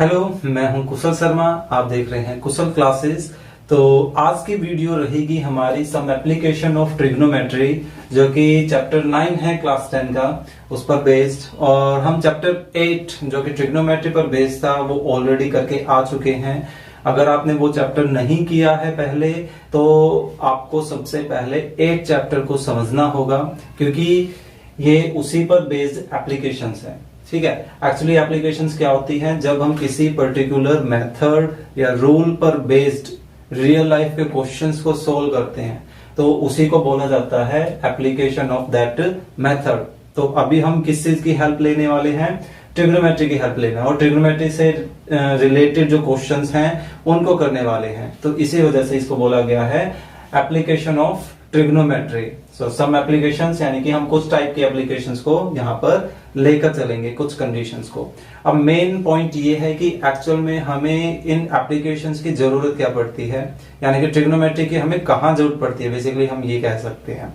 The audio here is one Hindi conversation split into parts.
हेलो, मैं हूं कुशल शर्मा। आप देख रहे हैं कुशल क्लासेस। तो आज की वीडियो रहेगी हमारी सम एप्लीकेशन ऑफ ट्रिग्नोमेट्री, जो कि चैप्टर 9 है क्लास 10 का, उस पर बेस्ड। और हम चैप्टर 8 जो कि ट्रिग्नोमेट्री पर बेस्ड था वो ऑलरेडी करके आ चुके हैं। अगर आपने वो चैप्टर नहीं किया है पहले, तो आपको सबसे पहले 8 चैप्टर को समझना होगा, क्योंकि ये उसी पर बेस्ड एप्लीकेशंस है। ठीक है। एक्चुअली एप्लीकेशंस क्या होती हैं? जब हम किसी पर्टिकुलर मेथड या रूल पर बेस्ड रियल लाइफ के क्वेश्चंस को सोल्व करते हैं, तो उसी को बोला जाता है एप्लीकेशन ऑफ दैट मेथड। तो अभी हम किस चीज की हेल्प लेने वाले हैं? ट्रिग्नोमेट्री की हेल्प लेना, और ट्रिग्नोमेट्री से रिलेटेड जो क्वेश्चंस हैं उनको करने वाले हैं। तो इसी वजह से इसको बोला गया है application of trigonometry. So some applications, यानी कि हम कुछ टाइप के एप्लीकेशंस को यहाँ पर लेकर चलेंगे, कुछ कंडीशंस को। अब मेन पॉइंट ये है कि एक्चुअल में हमें इन एप्लीकेशंस की जरूरत क्या पड़ती है, यानी कि ट्रिग्नोमेट्री की हमें कहाँ जरूरत पड़ती है, बेसिकली हम ये कह सकते हैं।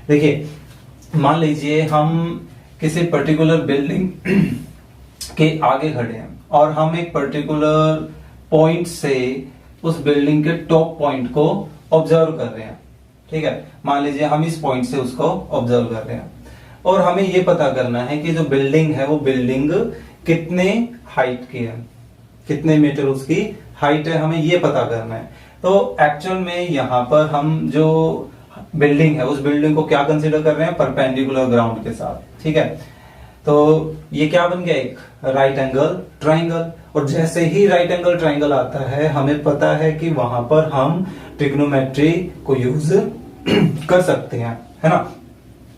देखिए, मान लीजिए हम किसी पर्टिकुलर बिल्डिंग के आगे खड़े हैं और हम एक पर्टिकुलर पॉइंट से उस बिल्डिंग के टॉप पॉइंट को ऑब्जर्व कर रहे हैं। ठीक है, मान लीजिए हम इस पॉइंट से उसको ऑब्जर्व कर रहे हैं और हमें ये पता करना है कि जो बिल्डिंग है वो बिल्डिंग कितने हाइट की है, कितने मीटर उसकी हाइट है, हमें ये पता करना है। तो एक्चुअल में यहाँ पर हम जो बिल्डिंग है उस बिल्डिंग को क्या कंसीडर कर रहे हैं? परपेंडिकुलर ग्राउंड के साथ। ठीक है, तो ये क्या बन गया? एक राइट एंगल ट्राइंगल। और जैसे ही राइट एंगल ट्राइंगल आता है, हमें पता है कि वहां पर हम ट्रिग्नोमेट्री को यूज कर सकते हैं, है ना।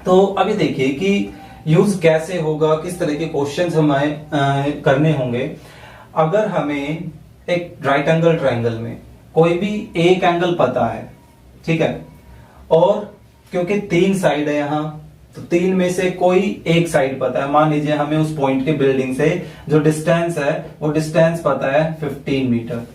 तो अभी देखिए कि यूज कैसे होगा, किस तरह के क्वेश्चंस हमें करने होंगे। अगर हमें एक राइट एंगल ट्राइंगल में कोई भी एक एंगल पता है, ठीक है, और क्योंकि 3 साइड है यहाँ, तो 3 में से कोई एक साइड पता है। मान लीजिए हमें उस पॉइंट के बिल्डिंग से जो डिस्टेंस है वो डिस्टेंस पता है 15 मीटर।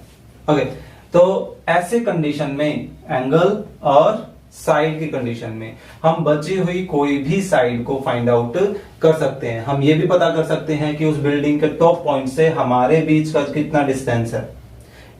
ओके, तो ऐसे कंडीशन में एंगल और साइड की कंडीशन में हम बची हुई कोई भी साइड को फाइंड आउट कर सकते हैं। हम ये भी पता कर सकते हैं कि उस बिल्डिंग के टॉप पॉइंट से हमारे बीच का कितना डिस्टेंस है,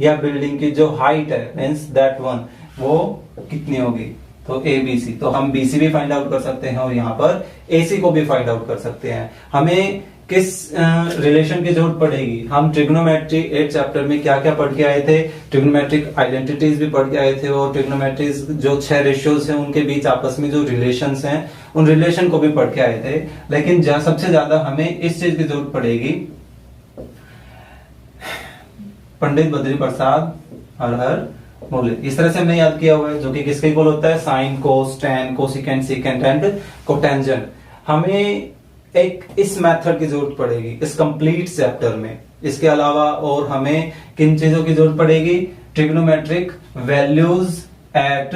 या बिल्डिंग की जो हाइट है मींस दैट वन, वो कितनी होगी। तो ABC, तो हम BC भी फाइंड आउट कर सकते हैं और यहाँ पर AC को भी फाइंड आउट कर सकते हैं। हमें किस रिलेशन की जरूरत पड़ेगी? हम ट्रिग्नोमेट्री 8 चैप्टर में क्या क्या पढ़ के आए थे? ट्रिग्नोमेट्रिक आइडेंटिटीज भी पढ़ के आए थे, और ट्रिग्नोमेट्रीज जो 6 रेशियोज हैं उनके बीच आपस में जो रिलेशंस हैं उन रिलेशन को भी पढ़ के आए थे। लेकिन सबसे ज्यादा हमें इस चीज की जरूरत पड़ेगी, पंडित बद्री प्रसाद हर हर बोले, इस तरह से हमने याद किया हुआ है, जो कि किसके इक्वल होता है? Sine, cos, tan, cosecant, secant and cotangent. हमें एक इस मेथड की जरूरत पड़ेगी इस कंप्लीट चैप्टर में। इसके अलावा और हमें किन चीजों की जरूरत पड़ेगी? Trigonometric values at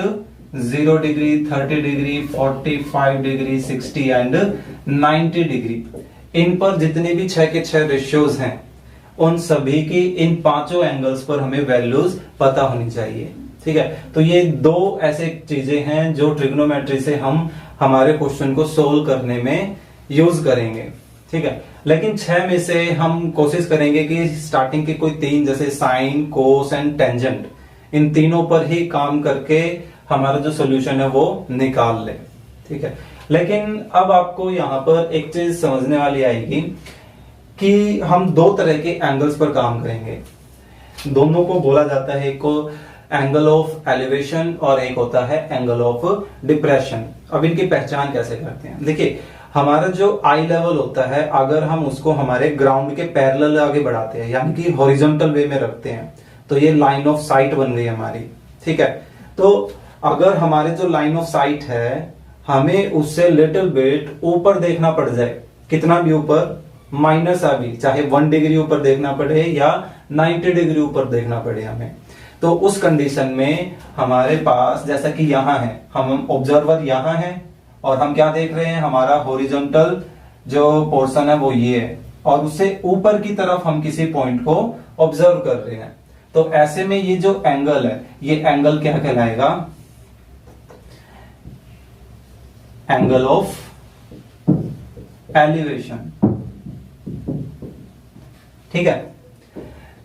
0 degree, 30 degree, 45 degree, 60 and 90 degree. इन पर जितने भी 6 के 6 रेशियोज हैं, उन सभी की इन 5 एंगल्स पर हमें वैल्यूज पता होनी चाहिए। ठीक है, तो ये 2 ऐसे चीजें हैं जो ट्रिग्नोमेट्री से हम हमारे क्वेश्चन को सोल्व करने में यूज करेंगे। ठीक है, लेकिन 6 में से हम कोशिश करेंगे कि स्टार्टिंग के कोई 3, जैसे साइन, कोस एंड टेंजेंट, इन तीनों पर ही काम करके हमारा जो सोल्यूशन है वो निकाल ले। ठीक है, लेकिन अब आपको यहाँ पर एक चीज समझने वाली आएगी कि हम 2 तरह के एंगल्स पर काम करेंगे। दोनों को बोला जाता है, एक को एंगल ऑफ एलिवेशन और एक होता है एंगल ऑफ डिप्रेशन। अब इनकी पहचान कैसे करते हैं? देखिए, हमारा जो आई लेवल होता है, अगर हम उसको हमारे ग्राउंड के पैरेलल आगे बढ़ाते हैं, यानी कि हॉरिजॉन्टल वे में रखते हैं, तो ये लाइन ऑफ साइट बन गई हमारी। ठीक है, तो अगर हमारे जो लाइन ऑफ साइट है, हमें उससे लिटिल बिट ऊपर देखना पड़ जाए, कितना भी ऊपर, माइनस अभी चाहे 1 डिग्री ऊपर देखना पड़े या 90 डिग्री ऊपर देखना पड़े हमें, तो उस कंडीशन में हमारे पास, जैसा कि यहां है, हम ऑब्जर्वर यहां है और हम क्या देख रहे हैं? हमारा हॉरिजॉन्टल जो पोर्शन है वो ये है, और उससे ऊपर की तरफ हम किसी पॉइंट को ऑब्जर्व कर रहे हैं। तो ऐसे में ये जो एंगल है, ये एंगल क्या कहलाएगा? Angle of elevation. ठीक है,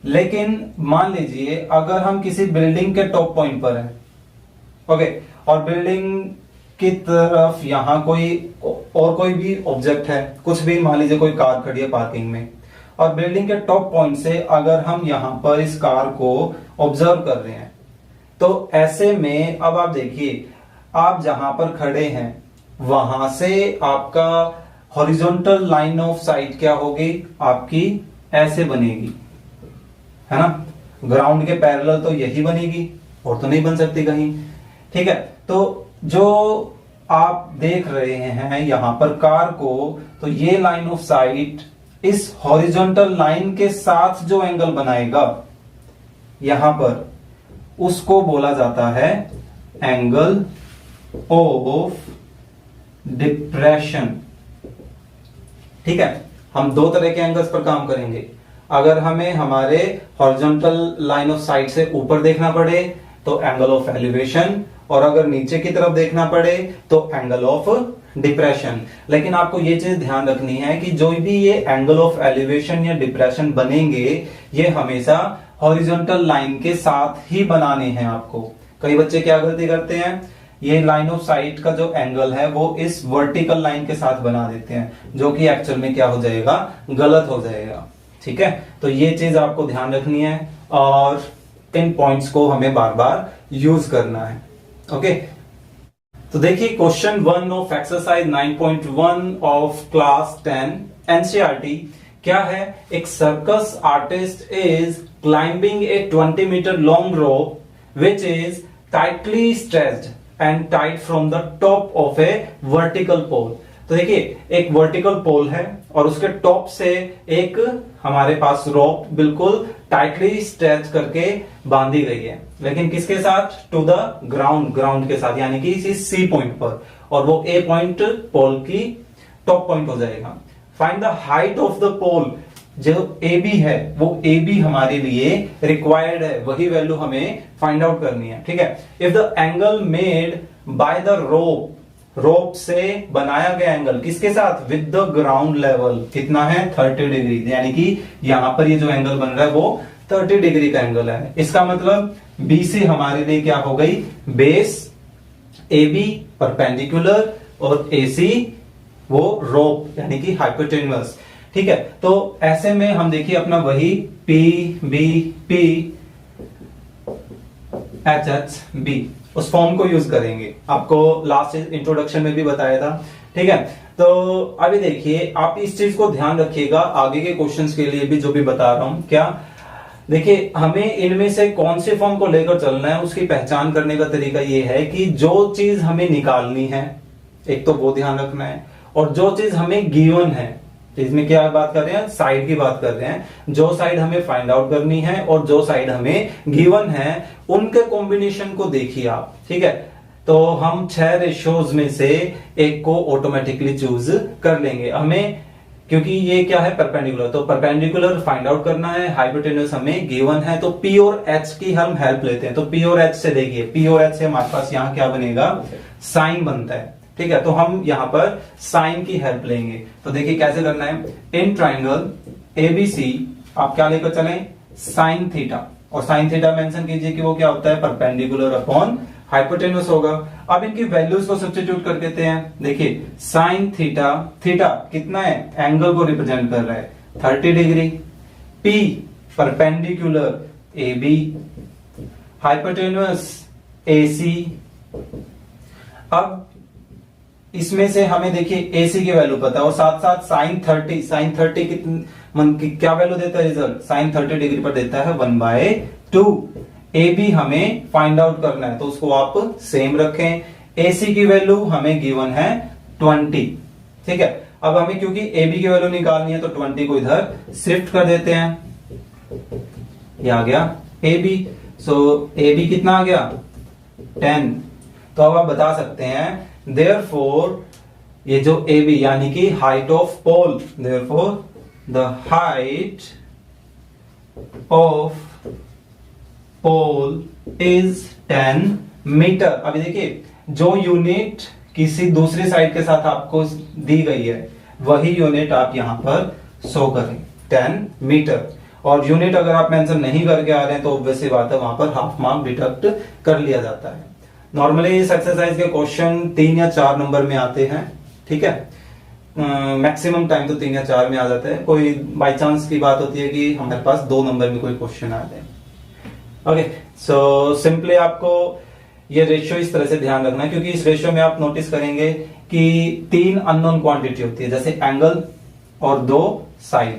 लेकिन मान लीजिए अगर हम किसी बिल्डिंग के टॉप पॉइंट पर हैं, ओके, और बिल्डिंग की तरफ यहां कोई भी ऑब्जेक्ट है, कुछ भी, मान लीजिए कोई कार खड़ी है पार्किंग में, और बिल्डिंग के टॉप पॉइंट से अगर हम यहां पर इस कार को ऑब्जर्व कर रहे हैं, तो ऐसे में अब आप देखिए, आप जहां पर खड़े हैं वहां से आपका हॉरिजॉन्टल लाइन ऑफ साइट क्या होगी, आपकी ऐसे बनेगी, है ना। ग्राउंड के पैरेलल तो यही बनेगी, और तो नहीं बन सकती कहीं, ठीक है। तो जो आप देख रहे हैं यहां पर कार को, तो ये लाइन ऑफ साइट इस हॉरिजॉन्टल लाइन के साथ जो एंगल बनाएगा यहां पर, उसको बोला जाता है एंगल ऑफ डिप्रेशन, ठीक है। हम दो तरह के एंगल्स पर काम करेंगे। अगर हमें हमारे हॉरिजॉन्टल लाइन ऑफ साइट से ऊपर देखना पड़े तो एंगल ऑफ एलिवेशन, और अगर नीचे की तरफ देखना पड़े तो एंगल ऑफ डिप्रेशन। लेकिन आपको ये चीज ध्यान रखनी है कि जो भी ये एंगल ऑफ एलिवेशन या डिप्रेशन बनेंगे, ये हमेशा हॉरिजॉन्टल लाइन के साथ ही बनाने हैं आपको। कई बच्चे क्या गलती करते हैं, ये लाइन ऑफ साइट का जो एंगल है वो इस वर्टिकल लाइन के साथ बना देते हैं, जो कि एक्चुअल में क्या हो जाएगा, गलत हो जाएगा, ठीक है। तो ये चीज आपको ध्यान रखनी है और इन पॉइंट्स को हमें बार बार यूज करना है, ओके। तो देखिए question 1 of exercise 9.1 of class 10 NCERT क्या है, एक circus artist is climbing a 20 metre long rope which is tightly stretched and tight from the top of a vertical pole. तो देखिए एक वर्टिकल पोल है और उसके टॉप से एक हमारे पास रोप बिल्कुल टाइटली स्ट्रेच करके बांधी गई है, लेकिन किसके साथ, टू द ग्राउंड के साथ, यानी कि इसी सी पॉइंट पर, और वो ए पॉइंट पोल की टॉप पॉइंट हो जाएगा। Find the height of the pole, जो ए बी है वो ए बी हमारे लिए रिक्वायर्ड है, वही वैल्यू हमें फाइंड आउट करनी है, ठीक है। If the angle made by the rope से बनाया गया एंगल किसके साथ, विद द ग्राउंड लेवल, कितना है, 30 डिग्री, यानी कि यहां पर ये जो एंगल बन रहा है वो 30 डिग्री का एंगल है। इसका मतलब बी से हमारे लिए क्या हो गई, बेस ए बी परपेंडिकुलर और ए सी वो रोप यानी कि हाइपोटेन्यूस, ठीक है। तो ऐसे में हम देखिए अपना वही P B P H H B उस फॉर्म को यूज करेंगे, आपको लास्ट इंट्रोडक्शन में भी बताया था, ठीक है। तो अभी देखिए आप इस चीज को ध्यान रखिएगा आगे के क्वेश्चंस के लिए भी जो भी बता रहा हूं। क्या, देखिए हमें इनमें से कौन से फॉर्म को लेकर चलना है उसकी पहचान करने का तरीका ये है कि जो चीज हमें निकालनी है एक तो वो ध्यान रखना है, और जो चीज हमें गिवन है, इसमें क्या बात कर रहे हैं, साइड की बात कर रहे हैं, जो साइड हमें फाइंड आउट करनी है और जो साइड हमें गिवन है उनके कॉम्बिनेशन को देखिए आप, ठीक है। तो हम 6 रेशियोज में से एक को ऑटोमेटिकली चूज कर लेंगे हमें, क्योंकि ये क्या है, परपेंडिकुलर, तो परपेंडिकुलर फाइंड आउट करना है, हाइपोटेन्यूस हमें गिवन है, तो पी और एच की हम हेल्प लेते हैं। तो पी और एच से देखिए, पी और एच से हमारे पास यहाँ क्या बनेगा, साइन बनता है, ठीक है। तो हम यहां पर साइन की हेल्प लेंगे। तो देखिए कैसे करना है, इन ट्राइंगल एबीसी आप क्या लेकर चलें, साइन थीटा, और साइन थीटा मेंशन कीजिए कि वो क्या होता है, परपेंडिकुलर अपॉन हाइपोटेन्यूस होगा। अब इनकी वैल्यूज को सब्स्टिट्यूट कर देते हैं। देखिए साइन थीटा, थीटा कितना है, एंगल को रिप्रेजेंट कर रहा है 30 degree, P perpendicular A B, hypotenuse A C. अब इसमें से हमें देखिए एसी की वैल्यू पता है और साथ साथ साइन 30 कितनी क्या वैल्यू देता है, रिजल्ट साइन 30 डिग्री पर देता है 1/2। ए बी हमें फाइंड आउट करना है तो उसको आप सेम रखें। एसी की वैल्यू हमें गिवन है 20, ठीक है। अब हमें क्योंकि ए बी की वैल्यू निकालनी है तो 20 को इधर शिफ्ट कर देते हैं, ये आ गया ए बी। सो ए बी कितना आ गया 10। तो अब आप बता सकते हैं देयरफॉर ये जो ए बी यानी कि height of pole, therefore the height of pole is 10 metre. अभी देखिए जो यूनिट किसी दूसरी साइड के साथ आपको दी गई है वही यूनिट आप यहां पर शो करें, 10 मीटर। और यूनिट अगर आप मेंशन नहीं करके आ रहे हैं तो ऑब्वियस सी बात है, वहां पर हाफ मार्क डिडक्ट कर लिया जाता है। नॉर्मली इस एक्सरसाइज के क्वेश्चन 3 या 4 नंबर में आते हैं, ठीक है। मैक्सिमम टाइम तो 3 या 4 में आ जाता है, कोई बाई चांस की बात होती है कि हमारे पास 2 नंबर में कोई क्वेश्चन आ जाए। ओके, सो सिंपली आपको ये रेशियो इस तरह से ध्यान रखना है, क्योंकि इस रेशियो में आप नोटिस करेंगे कि 3 अननोन क्वांटिटी होती है, जैसे एंगल और 2 साइन।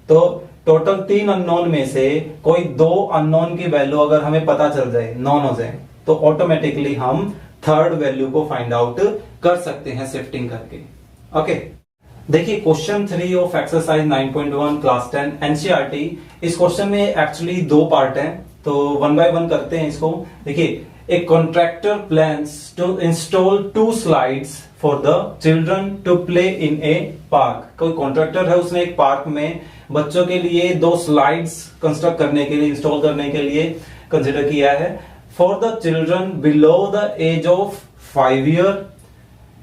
तो टोटल 3 अननोन में से कोई 2 अननोन की वैल्यू अगर हमें पता चल जाए, नॉन हो जाए, तो ऑटोमेटिकली हम थर्ड वैल्यू को फाइंड आउट कर सकते हैं शिफ्टिंग करके। ओके, देखिए question 3 of exercise 9.1 class 10 NCERT. इस क्वेश्चन में एक्चुअली 2 पार्ट हैं, तो 1 बाय 1 करते हैं इसको। देखिए, a contractor plans to install 2 slides for the children to play in a park। कोई कॉन्ट्रैक्टर है, उसने एक पार्क में बच्चों के लिए 2 स्लाइड्स कंस्ट्रक्ट करने के लिए, इंस्टॉल करने के लिए कंसिडर किया है। For the children below the age of 5 years,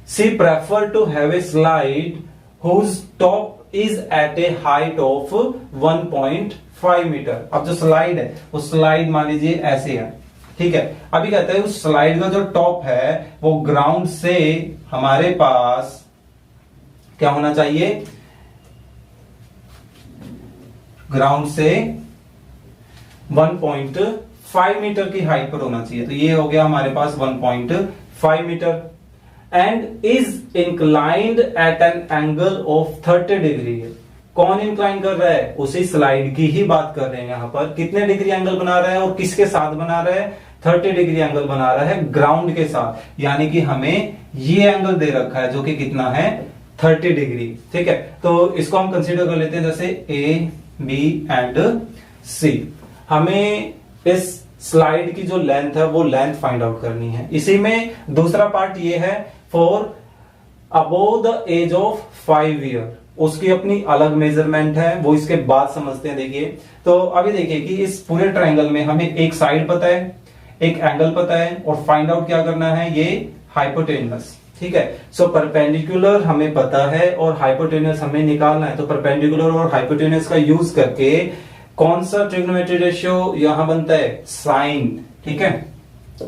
she prefer to have a slide whose top is at a height of 1.5 metre. अब जो स्लाइड है, वो स्लाइड मान लीजिए ऐसे है, ठीक है। अभी कहते हैं उस स्लाइड का जो टॉप है वो ग्राउंड से हमारे पास क्या होना चाहिए, ग्राउंड से 1.5 मीटर की हाइट पर होना चाहिए। तो ये हो गया हमारे पास 1.5 metre. And is inclined at an angle of 30 degree. कौन इंक्लाइन कर रहा है, उसी स्लाइड की ही बात कर रहे हैं। यहां पर कितने डिग्री एंगल बना रहा है और किसके साथ बना रहा है, 30 डिग्री एंगल बना रहा है ग्राउंड के साथ। यानी कि हमें ये एंगल दे रखा है जो कि कितना है, 30 डिग्री, ठीक है। तो इसको हम कंसीडर कर लेते हैं जैसे ए, बी एंड सी। हमें इस स्लाइड की जो लेंथ है वो लेंथ फाइंड आउट करनी है। इसी में दूसरा पार्ट ये है, for above the age of 5 year, उसकी अपनी अलग मेजरमेंट है, वो इसके बाद समझते हैं। देखिए, तो अभी देखिए कि इस पूरे ट्रायंगल में हमें एक साइड पता है, एक एंगल पता है, और फाइंड आउट क्या करना है, ये हाइपोटेनस, ठीक है। सो परपेंडिकुलर हमें पता है और हाइपोटेनस हमें निकालना है। तो परपेंडिकुलर और हाइपोटेनस का यूज करके कौन सा ट्रिग्नोमेट्री रेशियो यहां बनता है, साइन, ठीक है।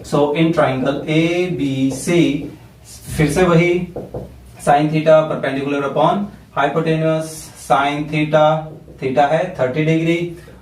सो इन ट्राइंगल ए बी सी, फिर से वही sine theta perpendicular upon hypotenuse, sign theta, theta है 30 डिग्री,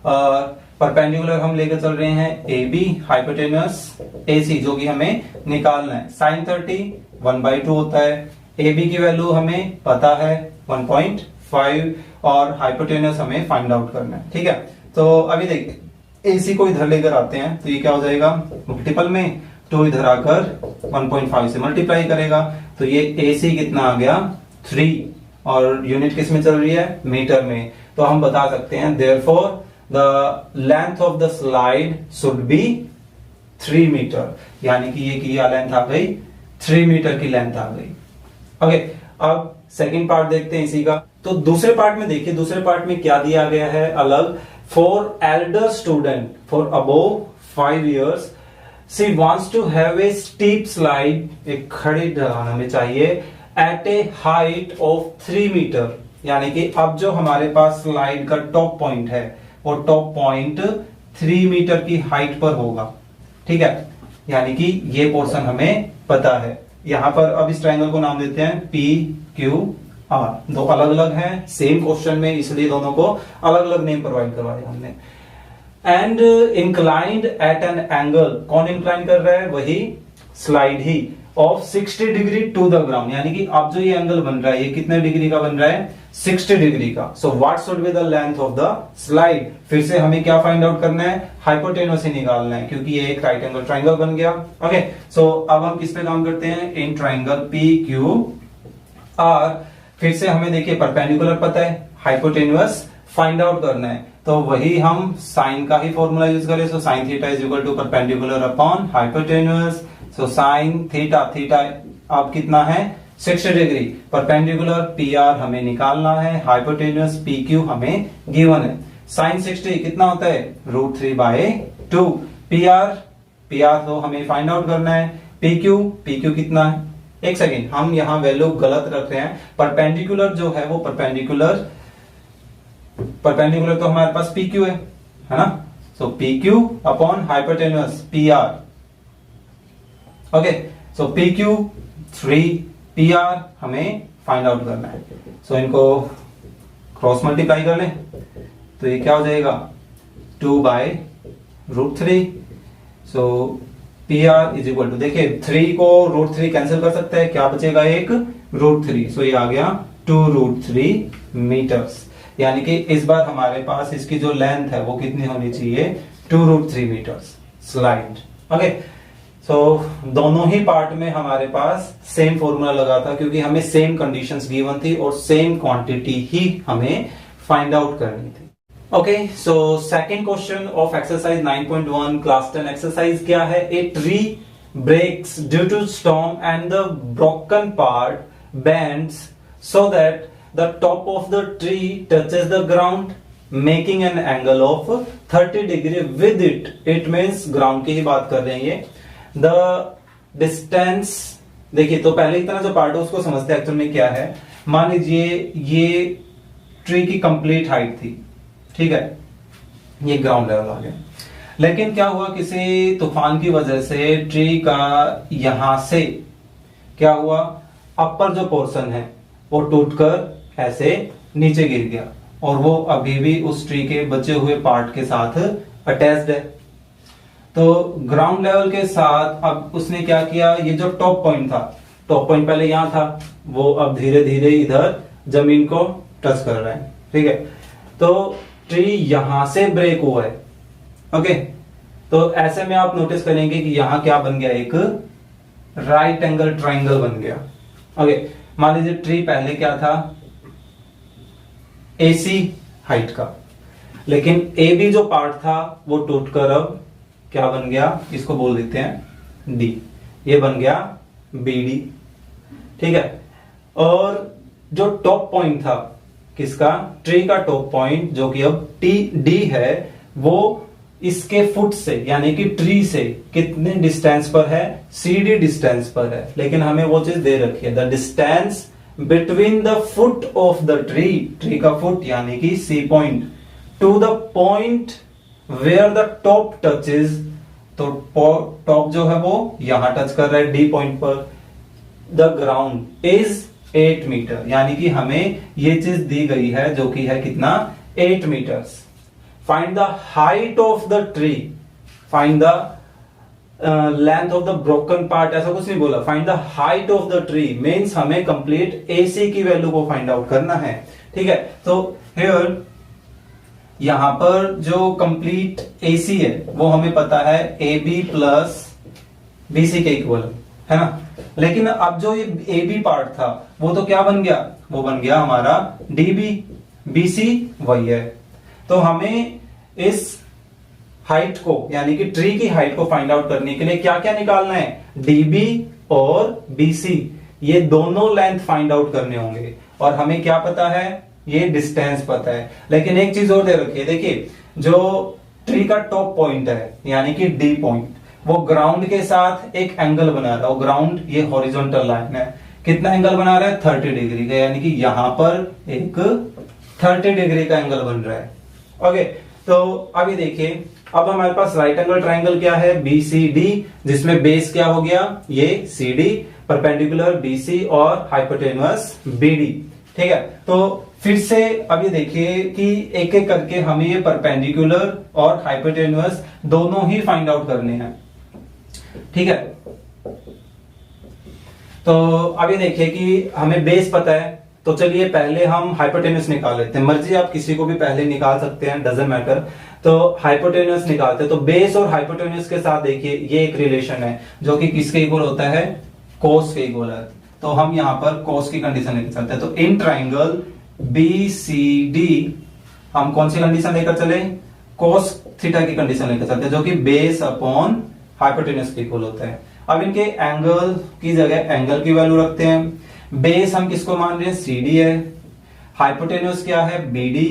और परपेंडिकुलर हम लेकर चल रहे हैं ए बी, हाइपोटेनस ए सी, जो कि हमें निकालना है। साइन 30 1/2 होता है, ए बी की वैल्यू हमें पता है 1.5, और हाइपोटेनस हमें फाइंड आउट करना है, ठीक है। तो अभी देखिए एसी को इधर लेकर आते हैं, तो ये क्या हो जाएगा, मल्टीपल में 2 इधर आकर 1.5 से मल्टीप्लाई करेगा, तो ये एसी कितना आ गया 3, और यूनिट किस में चल रही है, मीटर में। तो हम बता सकते हैं therefore the length of the slide should be 3 metre, यानी कि ये क्या लेंथ आ गई, 3 मीटर की लेंथ आ गई। ओके, अब सेकंड पार्ट देखते हैं इसी का। तो दूसरे पार्ट में देखिए, दूसरे पार्ट में क्या दिया गया है अलग, for elder student for above 5 years she wants to have a steep slide, एक खड़ी ढलान हमें चाहिए, at a height of 3 metre. यानी कि अब जो हमारे पास स्लाइड का टॉप पॉइंट है वो टॉप पॉइंट 3 मीटर की हाइट पर होगा, ठीक है। यानी कि ये पोर्शन हमें पता है। यहां पर अब इस ट्रायंगल को नाम देते हैं पी क्यू आर। दो अलग अलग हैं सेम क्वेश्चन में, इसलिए दोनों को अलग अलग नेम प्रोवाइड करवाए हमने। And inclined at an angle, कौन इंक्लाइन कर रहा है, वही स्लाइड ही, of 60 degree to the ground. यानी कि अब जो ये एंगल बन रहा है ये कितने डिग्री का बन रहा है, 60 डिग्री का। So what should be the length of the slide, फिर से हमें क्या फाइंड आउट करना है, हाइपोटेनस ही निकालना है, क्योंकि ये एक राइट एंगल ट्राइंगल बन गया। ओके, सो अब हम किस पे काम करते हैं, in triangle P Q R. फिर से हमें देखिए परपेंडिकुलर पता है, हाइपोटेनस फाइंड आउट करना है, तो वही हम साइन का ही फॉर्मूला यूज करें। So sine theta is equal to perpendicular upon hypotenuse. So sine theta, theta अब कितना है 60 डिग्री, परपेंडिकुलर पी आर हमें निकालना है, हाइपोटेनस पी क्यू हमें गिवन है। साइन 60 कितना होता है, √3/2। पी आर तो हमें फाइंड आउट करना है, पी क्यू कितना है, एक सेकेंड, हम यहां वैल्यू गलत रख रहे हैं। परपेंडिकुलर जो है वो परपेंडिकुलर परपेंडिकुलर तो हमारे पास PQ है ना, so PQ upon hypotenuse PR। Okay, so PQ 3, PR हमें फाइंड आउट करना है। सो इनको क्रॉस मल्टीप्लाई कर लें तो ये क्या हो जाएगा 2/√3। सो PR इज इक्वल टू, देखिए 3 को √3 कैंसिल कर सकते हैं, क्या बचेगा एक √3। सो ये आ गया 2√3 मीटर्स, यानी कि इस बार हमारे पास इसकी जो लेंथ है वो कितनी होनी चाहिए 2√3 मीटर्स स्लाइड। ओके, सो दोनों ही पार्ट में हमारे पास सेम फॉर्मूला लगा था क्योंकि हमें सेम कंडीशंस गिवन थी और सेम क्वांटिटी ही हमें फाइंड आउट करनी थी। Okay, so second question of exercise 9.1 class 10 exercise क्या है, a tree breaks due to storm and the broken part bends so that the top of the tree touches the ground making an angle of 30 degree with it. It means ground की ही बात कर रहे हैं ये। द डिस्टेंस, देखिए तो पहले इतना जो पार्ट है उसको समझते हैं एक्चुअल में क्या है। मान लीजिए ये ट्री की कंप्लीट हाइट थी, ठीक है, ये ग्राउंड लेवल आ गया, लेकिन क्या हुआ किसी तूफान की वजह से ट्री का यहां से क्या हुआ, अपर जो पोर्शन है वो टूटकर ऐसे नीचे गिर गया और वो अभी भी उस ट्री के बचे हुए पार्ट के साथ अटैच्ड है। तो ग्राउंड लेवल के साथ अब उसने क्या किया, ये जो टॉप पॉइंट था, टॉप पॉइंट पहले यहां था, वो अब धीरे धीरे इधर जमीन को टच कर रहा है, ठीक है। तो ट्री यहां से ब्रेक हुआ है। ओके, तो ऐसे में आप नोटिस करेंगे कि यहां क्या बन गया, एक राइट एंगल ट्राइंगल बन गया। ओके, मान लीजिए ट्री पहले क्या था, AC हाइट का, लेकिन AB जो पार्ट था वो टूटकर अब क्या बन गया, इसको बोल देते हैं D, ये बन गया BD, ठीक है। और जो टॉप पॉइंट था किसका, ट्री का टॉप पॉइंट जो कि अब TD है, वो इसके फुट से यानी कि ट्री से कितने डिस्टेंस पर है, CD डिस्टेंस पर है, लेकिन हमें वो चीज दे रखी है, the distance between the foot of the tree, tree का फुट यानी कि C point, to the point where the top touches, तो टॉप जो है वो यहां टच कर रहा है D पॉइंट पर, द ग्राउंड इज 8 मीटर, यानी कि हमें ये चीज दी गई है जो कि है कितना 8 metres. Find the height of the tree, find the length of the broken part, ऐसा कुछ नहीं बोला, find the height of the tree means हमें कंप्लीट AC की वैल्यू को फाइंड आउट करना है, ठीक है। तो हियर यहां पर जो कंप्लीट AC है वो हमें पता है AB प्लस BC के इक्वल है ना, लेकिन अब जो ये AB पार्ट था वो तो क्या बन गया, वो बन गया हमारा DB, BC वही है। तो हमें इस हाइट को यानी कि ट्री की हाइट को फाइंड आउट करने के लिए क्या क्या निकालना है, DB और BC, ये दोनों लेंथ फाइंड आउट करने होंगे। और हमें क्या पता है, ये डिस्टेंस पता है, लेकिन एक चीज और दे रखी है, देखिए जो ट्री का टॉप पॉइंट है यानी कि D पॉइंट, वो ग्राउंड के साथ एक एंगल बना रहा है, ग्राउंड ये हॉरिजॉन्टल लाइन है, कितना एंगल बना रहा है 30 डिग्री का, यानी कि यहां पर एक 30 डिग्री का एंगल बन रहा है। ओके, तो अभी देखिए अब हमारे पास राइट एंगल ट्राइंगल क्या है BCD, जिसमें बेस क्या हो गया ये CD, परपेंडिकुलर BC और हाइपोटेन्यूस BD, ठीक है। तो फिर से अब ये देखिए कि एक एक करके हमें ये परपेंडिकुलर और हाइपोटेन्यूस दोनों ही फाइंड आउट करने हैं, ठीक है। तो अब ये देखिए कि हमें बेस पता है, तो चलिए पहले हम हाइपोटेन्यूस निकाल लेते हैं, मर्जी आप किसी को भी पहले निकाल सकते हैं, डजंट मैटर। तो हाइपोटेन्यूस निकालते हैं, तो बेस और हाइपोटेन्यूस के साथ देखिए ये एक रिलेशन है जो कि किसके इक्वल होता है, कोस के इक्वल है। तो हम यहां पर कोस की कंडीशन लेकर चलते हैं, तो इन ट्राइंगल BCD हम कौन सी कंडीशन लेकर चले, कोस थीटा की कंडीशन लेकर चलते हैं, जो कि बेस अपॉन हाइपोटेन्यूस के इक्वल होता है। अब इनके एंगल की जगह एंगल की वैल्यू रखते हैं। बेस हम किसको मान रहे हैं, CD है, हाइपोटेन्यूस क्या है BD।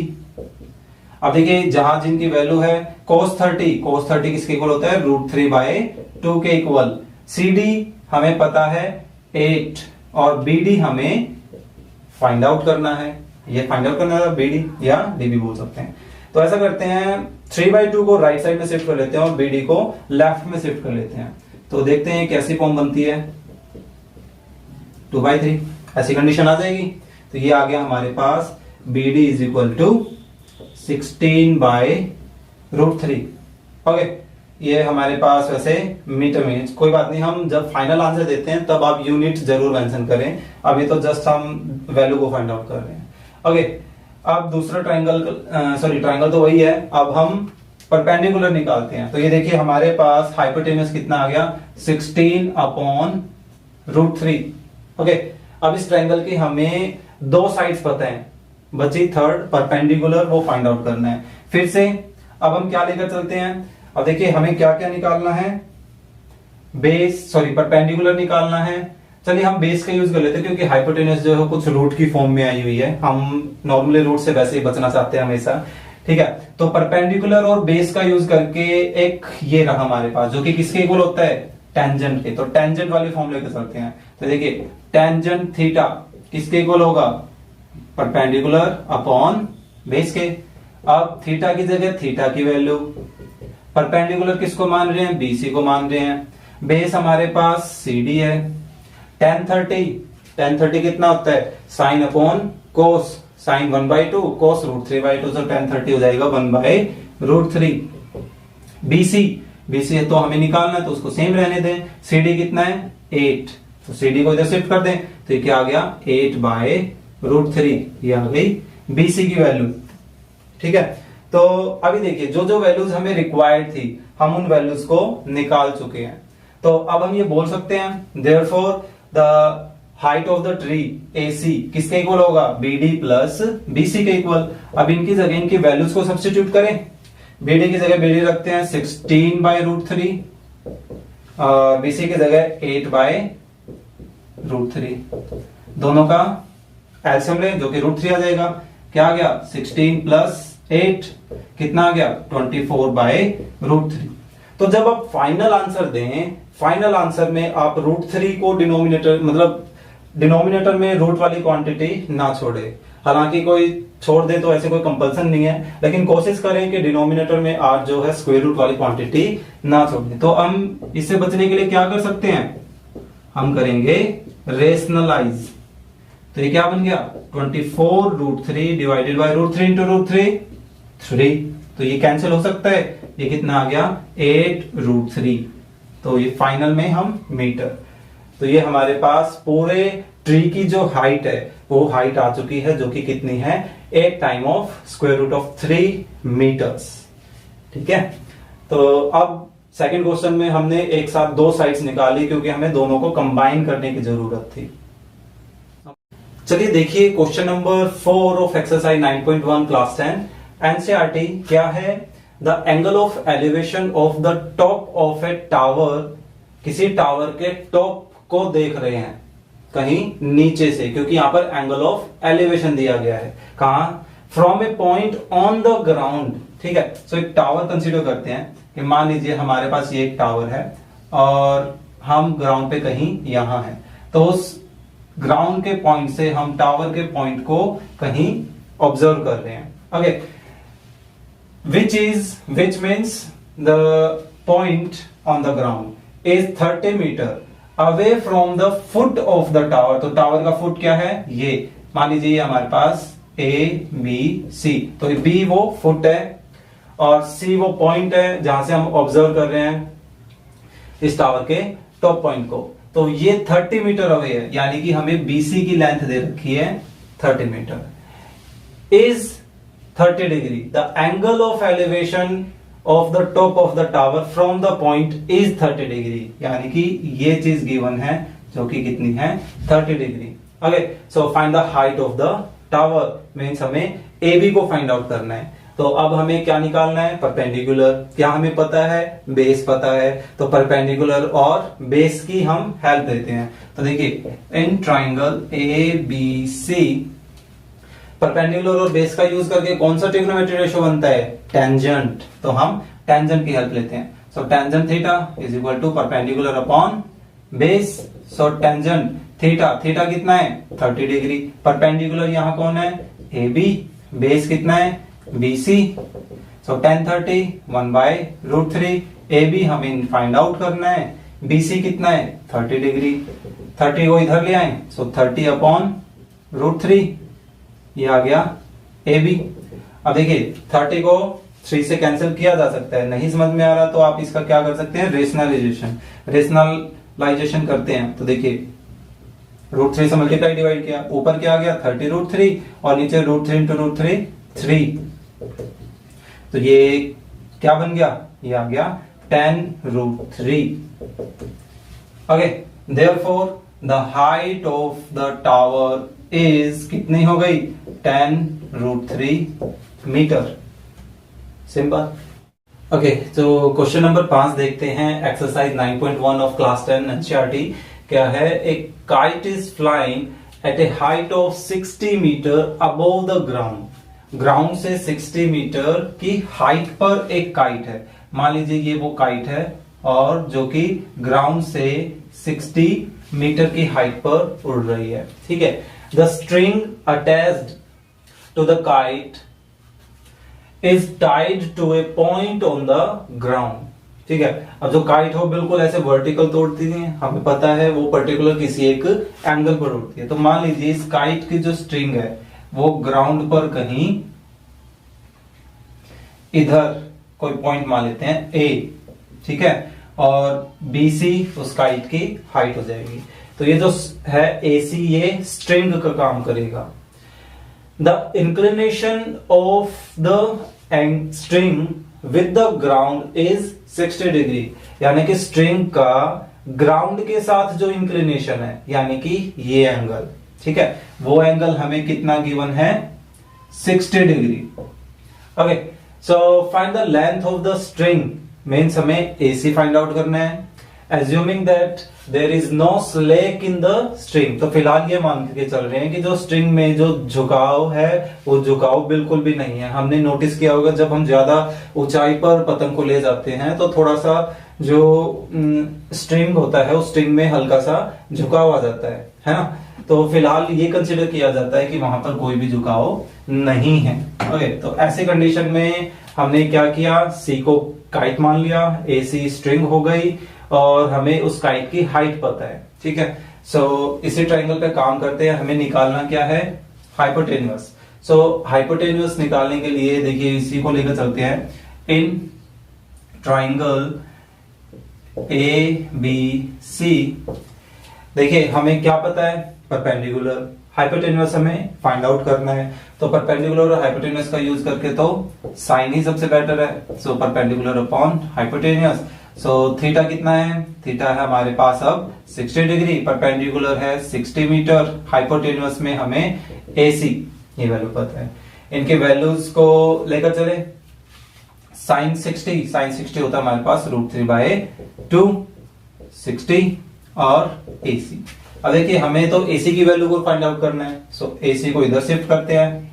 अब देखिए जहां जिनकी वैल्यू है cos 30 किसके इक्वल होता है √3/2 के इक्वल, CD हमें पता है 8 और BD हमें फाइंड आउट करना है, ये फाइंड आउट करना है, BD या DB बोल सकते हैं। तो ऐसा करते हैं 3/2 को राइट साइड में शिफ्ट कर लेते हैं और BD को लेफ्ट में शिफ्ट कर लेते हैं। तो देखते हैं कैसी फॉर्म बनती है, 2/3 ऐसी कंडीशन आ जाएगी। तो ये आ गया हमारे पास BD is equal to 16/√3। Okay, ये हमारे पास वैसे मीटर में, कोई बात नहीं, हम जब फाइनल आंसर देते हैं तब आप यूनिट जरूर मेंशन करें, अभी तो जस्ट हम वैल्यू को फाइंड आउट कर रहे हैं। ओके, अब दूसरा ट्रायंगल तो वही है, अब हम परपेंडिकुलर निकालते हैं। तो ये देखिए हमारे पास हाइपोटेन्यूज कितना आ गया, 16/√3। ओके, अब इस ट्रायंगल की हमें दो साइड्स पता है, बची थर्ड परपेंडिकुलर, वो फाइंड आउट करना है। फिर से अब हम क्या लेकर चलते हैं, अब देखिए हमें क्या क्या निकालना है, परपेंडिकुलर निकालना है। चलिए हम बेस का यूज कर लेते हैं, क्योंकि हाइपोटेन्यूज जो है कुछ रूट की फॉर्म में आई हुई है, हम नॉर्मली रूट से वैसे ही बचना चाहते हैं हमेशा, ठीक है। तो परपेंडिकुलर और बेस का यूज करके एक ये रहा हमारे पास, जो कि किसके इक्वल होता है, टेंजेंट के। तो टेंजेंट वाली फॉर्म लेकर चलते हैं। तो देखिए टेंजेंट थीटा किसके इक्वल होगा, परपेंडिकुलर अपॉन बेस के। अब थीटा की जगह थीटा की वैल्यू, परपेंडिकुलर किसको मान रहे हैं, BC को मान रहे हैं, बेस हमारे पास CD है। tan 30 कितना होता है, साइन अपॉन कोस, साइन 1/2 कोस √3/2, तो tan 30 हो जाएगा 1/√3। BC तो हमें निकालना है, तो उसको सेम रहने दें। CD कितना है, 8, तो CD को इधर शिफ्ट कर दें, तो ये क्या आ गया, 8/√3, ये आ गई BC की वैल्यू, ठीक है। तो अभी देखिए जो जो वैल्यूज हमें रिक्वायर्ड थी, हम उन वैल्यूज को निकाल चुके हैं। तो अब हम ये बोल सकते हैं therefore the height of the tree AC किसके इक्वल होगा, BD प्लस BC के इक्वल। अब इनकी जगह इनकी वैल्यूज को सब्स्टिट्यूट करें, BD की जगह BD रखते हैं 16/√3, BC की जगह 8/√3, दोनों का एलसीएम लें जो कि √3 आ जाएगा। क्या आ गया, 16 प्लस 8 कितना आ गया, 24/√3। तो जब आप फाइनल आंसर दें, फाइनल आंसर में आप √3 को डिनोमिनेटर में रूट वाली क्वांटिटी ना छोड़े। हालांकि कोई छोड़ दे तो ऐसे कोई कंपल्सन नहीं है, लेकिन कोशिश करें कि डिनोमिनेटर में r जो है स्क्वायर रूट वाली क्वांटिटी ना छोड़े। तो हम इससे बचने के लिए क्या कर सकते हैं, हम करेंगे रेशनलाइज। तो ये क्या बन गया, 24√3 डिवाइडेड बाय √3 इंटू √3 3, तो ये कैंसिल हो सकता है, ये कितना आ गया 8√3। तो ये फाइनल में हम मीटर, तो ये हमारे पास पूरे ट्री की जो हाइट है वो हाइट आ चुकी है, जो कि कितनी है, 8 time of square root of 3 metres, ठीक है। तो अब सेकंड क्वेश्चन में हमने एक साथ दो साइड्स निकाली, क्योंकि हमें दोनों को कंबाइन करने की जरूरत थी। चलिए देखिए question number 4 of exercise 9.1 class 10 NCERT क्या है, the angle of elevation of the top of a tower, किसी टावर के टॉप को देख रहे हैं कहीं नीचे से, क्योंकि यहां पर एंगल ऑफ एलिवेशन दिया गया है, कहां, from a point on the ground, ठीक है। सो एक टावर कंसीडर करते हैं कि मान लीजिए हमारे पास ये एक टावर है और हम ग्राउंड पे कहीं यहां है, तो उस ग्राउंड के पॉइंट से हम टावर के पॉइंट को कहीं ऑब्जर्व कर रहे हैं। Okay, which means the point on the ground is 30 meter away from the foot of the tower। तो टावर का फुट क्या है, ये मान लीजिए ये हमारे पास ABC, तो B वो फुट है और C वो पॉइंट है जहां से हम ऑब्जर्व कर रहे हैं इस टावर के टॉप पॉइंट को। तो ये 30 मीटर अवे है, यानी कि हमें BC की लेंथ दे रखी है 30 metre, is 30 degree, the angle of elevation of the top of the tower from the point is 30 degree, यानी कि ये चीज गिवन है जो कि कितनी है 30 degree. Okay, so find the height of the tower means हमें AB को फाइंड आउट करना है। तो अब हमें क्या निकालना है, परपेंडिकुलर, क्या हमें पता है, बेस पता है, तो परपेंडिकुलर और बेस की हम हेल्प लेते हैं। तो देखिए इन ट्राइंगल ABC परपेंडिकुलर और बेस का यूज करके कौन सा ट्रिग्नोमेट्री रेशियो बनता है, टेंजेंट, तो हम टेंजेंट की हेल्प लेते हैं। So tangent theta is equal to perpendicular upon base. So tangent theta, theta कितना है 30 डिग्री, परपेंडिकुलर यहां कौन है ए बी, बेस कितना है B C, so tan 30 1/√3, A B हमें फाइंड आउट करना है, बी सी कितना है 30 डिग्री, 30 को इधर ले आए, सो 30/√3, ये आ गया ए बी। अब देखिए 30 को 3 से कैंसिल किया जा सकता है, नहीं समझ में आ रहा तो आप इसका क्या कर सकते हैं, रेशनलाइजेशन करते हैं। तो देखिए √3 से मल्टीप्लाई डिवाइड किया, ऊपर क्या आ गया 30√3 और नीचे √3 इंटू √3 3, तो ये क्या बन गया, ये आ गया tan√3। Okay, therefore the height of the tower is कितनी हो गई tan√3 मीटर। सिंपल। ओके, तो क्वेश्चन नंबर 5 देखते हैं, एक्सरसाइज 9.1 ऑफ क्लास 10 एनसीईआरटी। क्या है, एक kite is flying at a height of 60 metre above the ground. Ground से 60 मीटर की हाइट पर एक काइट है। मान लीजिए ये वो काइट है और जो कि ग्राउंड से 60 मीटर की हाइट पर उड़ रही है, ठीक है। The string attached to the kite is tied to a point on the ground, ठीक है। अब जो काइट हो बिल्कुल ऐसे वर्टिकल तो उड़ती नहीं है, हमें पता है वो पर्टिकुलर किसी एक एंगल पर उड़ती है। तो मान लीजिए इस काइट की जो स्ट्रिंग है वो ग्राउंड पर कहीं इधर कोई पॉइंट मान लेते हैं ए, ठीक है, और बी सी उस काइट की हाइट हो जाएगी। तो ये जो है ए सी, ये स्ट्रिंग का काम करेगा। The inclination of the string with the ground is 60 degree, यानी कि स्ट्रिंग का ग्राउंड के साथ जो इंक्लिनेशन है, यानी कि ये एंगल, ठीक है, वो एंगल हमें कितना गिवन है 60 degree. Okay, so find the length of the string, means हमें AC फाइंड आउट करना है। Assuming that there is no slack in the string, तो फिलहाल ये मान के चल रहे हैं कि जो स्ट्रिंग में जो झुकाव है वो झुकाव बिल्कुल भी नहीं है। हमने नोटिस किया होगा जब हम ज्यादा ऊंचाई पर पतंग को ले जाते हैं तो थोड़ा सा जो स्ट्रिंग होता है उस स्ट्रिंग में हल्का सा झुकाव आ जाता है ना। तो फिलहाल ये कंसिडर किया जाता है कि वहां पर कोई भी झुकाव नहीं है। ओके, तो ऐसे कंडीशन में हमने क्या किया, सी को काइट मान लिया, AC स्ट्रिंग हो गई और हमें उस काइट की हाइट पता है, ठीक है। सो इसी ट्रायंगल पे काम करते हैं, हमें निकालना क्या है, हाइपोटेन्यूस। सो हाइपोटेन्यूस निकालने के लिए देखिए इसी को लेकर चलते हैं। इन ट्रायंगल ABC देखिए हमें क्या पता है, परपेंडिकुलर, हाइपोटेन्यूस हमें फाइंड आउट करना है। तो परपेंडिकुलर और हाइपोटेन्यूस का यूज करके तो साइन ही सबसे बेटर है। So perpendicular upon hypotenuse. So theta कितना है, थीटा है हमारे पास अब 60 डिग्री, परपेंडिकुलर है 60 मीटर, हाइपोटेन्यूस में हमें AC ये वैल्यू पता है। इनके वैल्यूज को लेकर चले, साइन 60 होता है हमारे पास √3/2 60 और AC। अब देखिए हमें तो AC की वैल्यू को फाइंड आउट करना है। सो AC को इधर शिफ्ट करते हैं,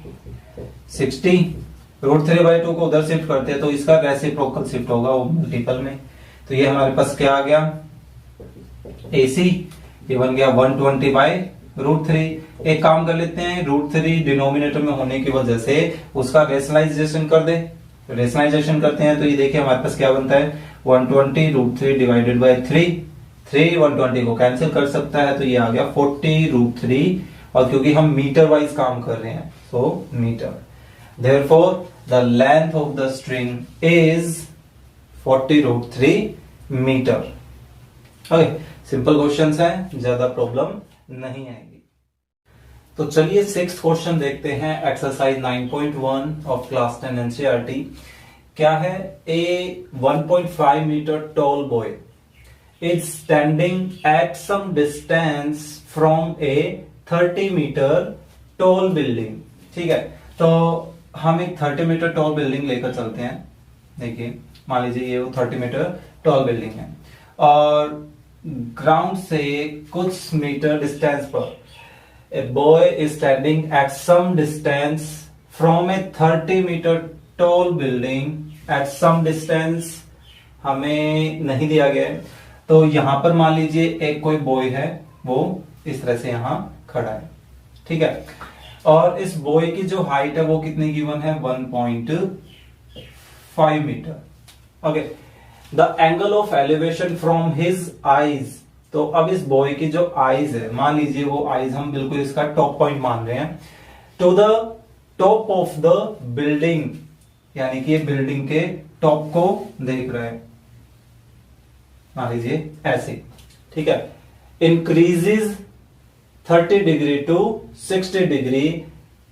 60 √3/2 को उधर शिफ्ट करते हैं तो इसका रेसिप्रोकल शिफ्ट होगा वो मल्टीपल में। तो ये हमारे पास क्या आ गया, AC ये बन गया 120/√3। एक काम कर लेते हैं, √3 डिनोमिनेटर में होने की वजह से उसका रेशनलाइजेशन कर दे। रेशनलाइजेशन करते हैं तो ये देखिए हमारे पास क्या बनता है, 120 √3 डिवाइडेड बाय 3 120 को कैंसिल कर सकता है तो ये आ गया 40√3। और क्योंकि हम मीटर वाइज काम कर रहे हैं तो metre, therefore the length of the string is 40√3 metre. Okay, simple questions हैं, ज्यादा प्रॉब्लम नहीं आएगी। तो चलिए 6th क्वेश्चन देखते हैं, एक्सरसाइज 9.1 ऑफ क्लास 10 एनसीईआरटी। क्या है, a 1.5 metre tall boy is standing at some distance from a 30 meter tall building, ठीक है। तो हम एक 30 मीटर टॉल बिल्डिंग लेकर चलते हैं। देखिए मान लीजिए ये वो 30 मीटर टॉल बिल्डिंग है और ग्राउंड से कुछ मीटर डिस्टेंस पर a boy is standing at some distance from a 30 metre tall building at some distance हमें नहीं दिया गया है। तो यहां पर मान लीजिए एक कोई बॉय है, वो इस तरह से यहां खड़ा है, ठीक है। और इस बॉय की जो हाइट है वो कितनी गिवन है 1.5 metre. Okay, the angle of elevation from his eyes, तो अब इस बॉय की जो आईज है, मान लीजिए वो आईज हम बिल्कुल इसका टॉप पॉइंट मान रहे हैं, to the top of the building, यानी कि ये बिल्डिंग के टॉप को देख रहा है, मान लीजिए ऐसे, ठीक है। इंक्रीजेज 30 डिग्री टू 60 डिग्री,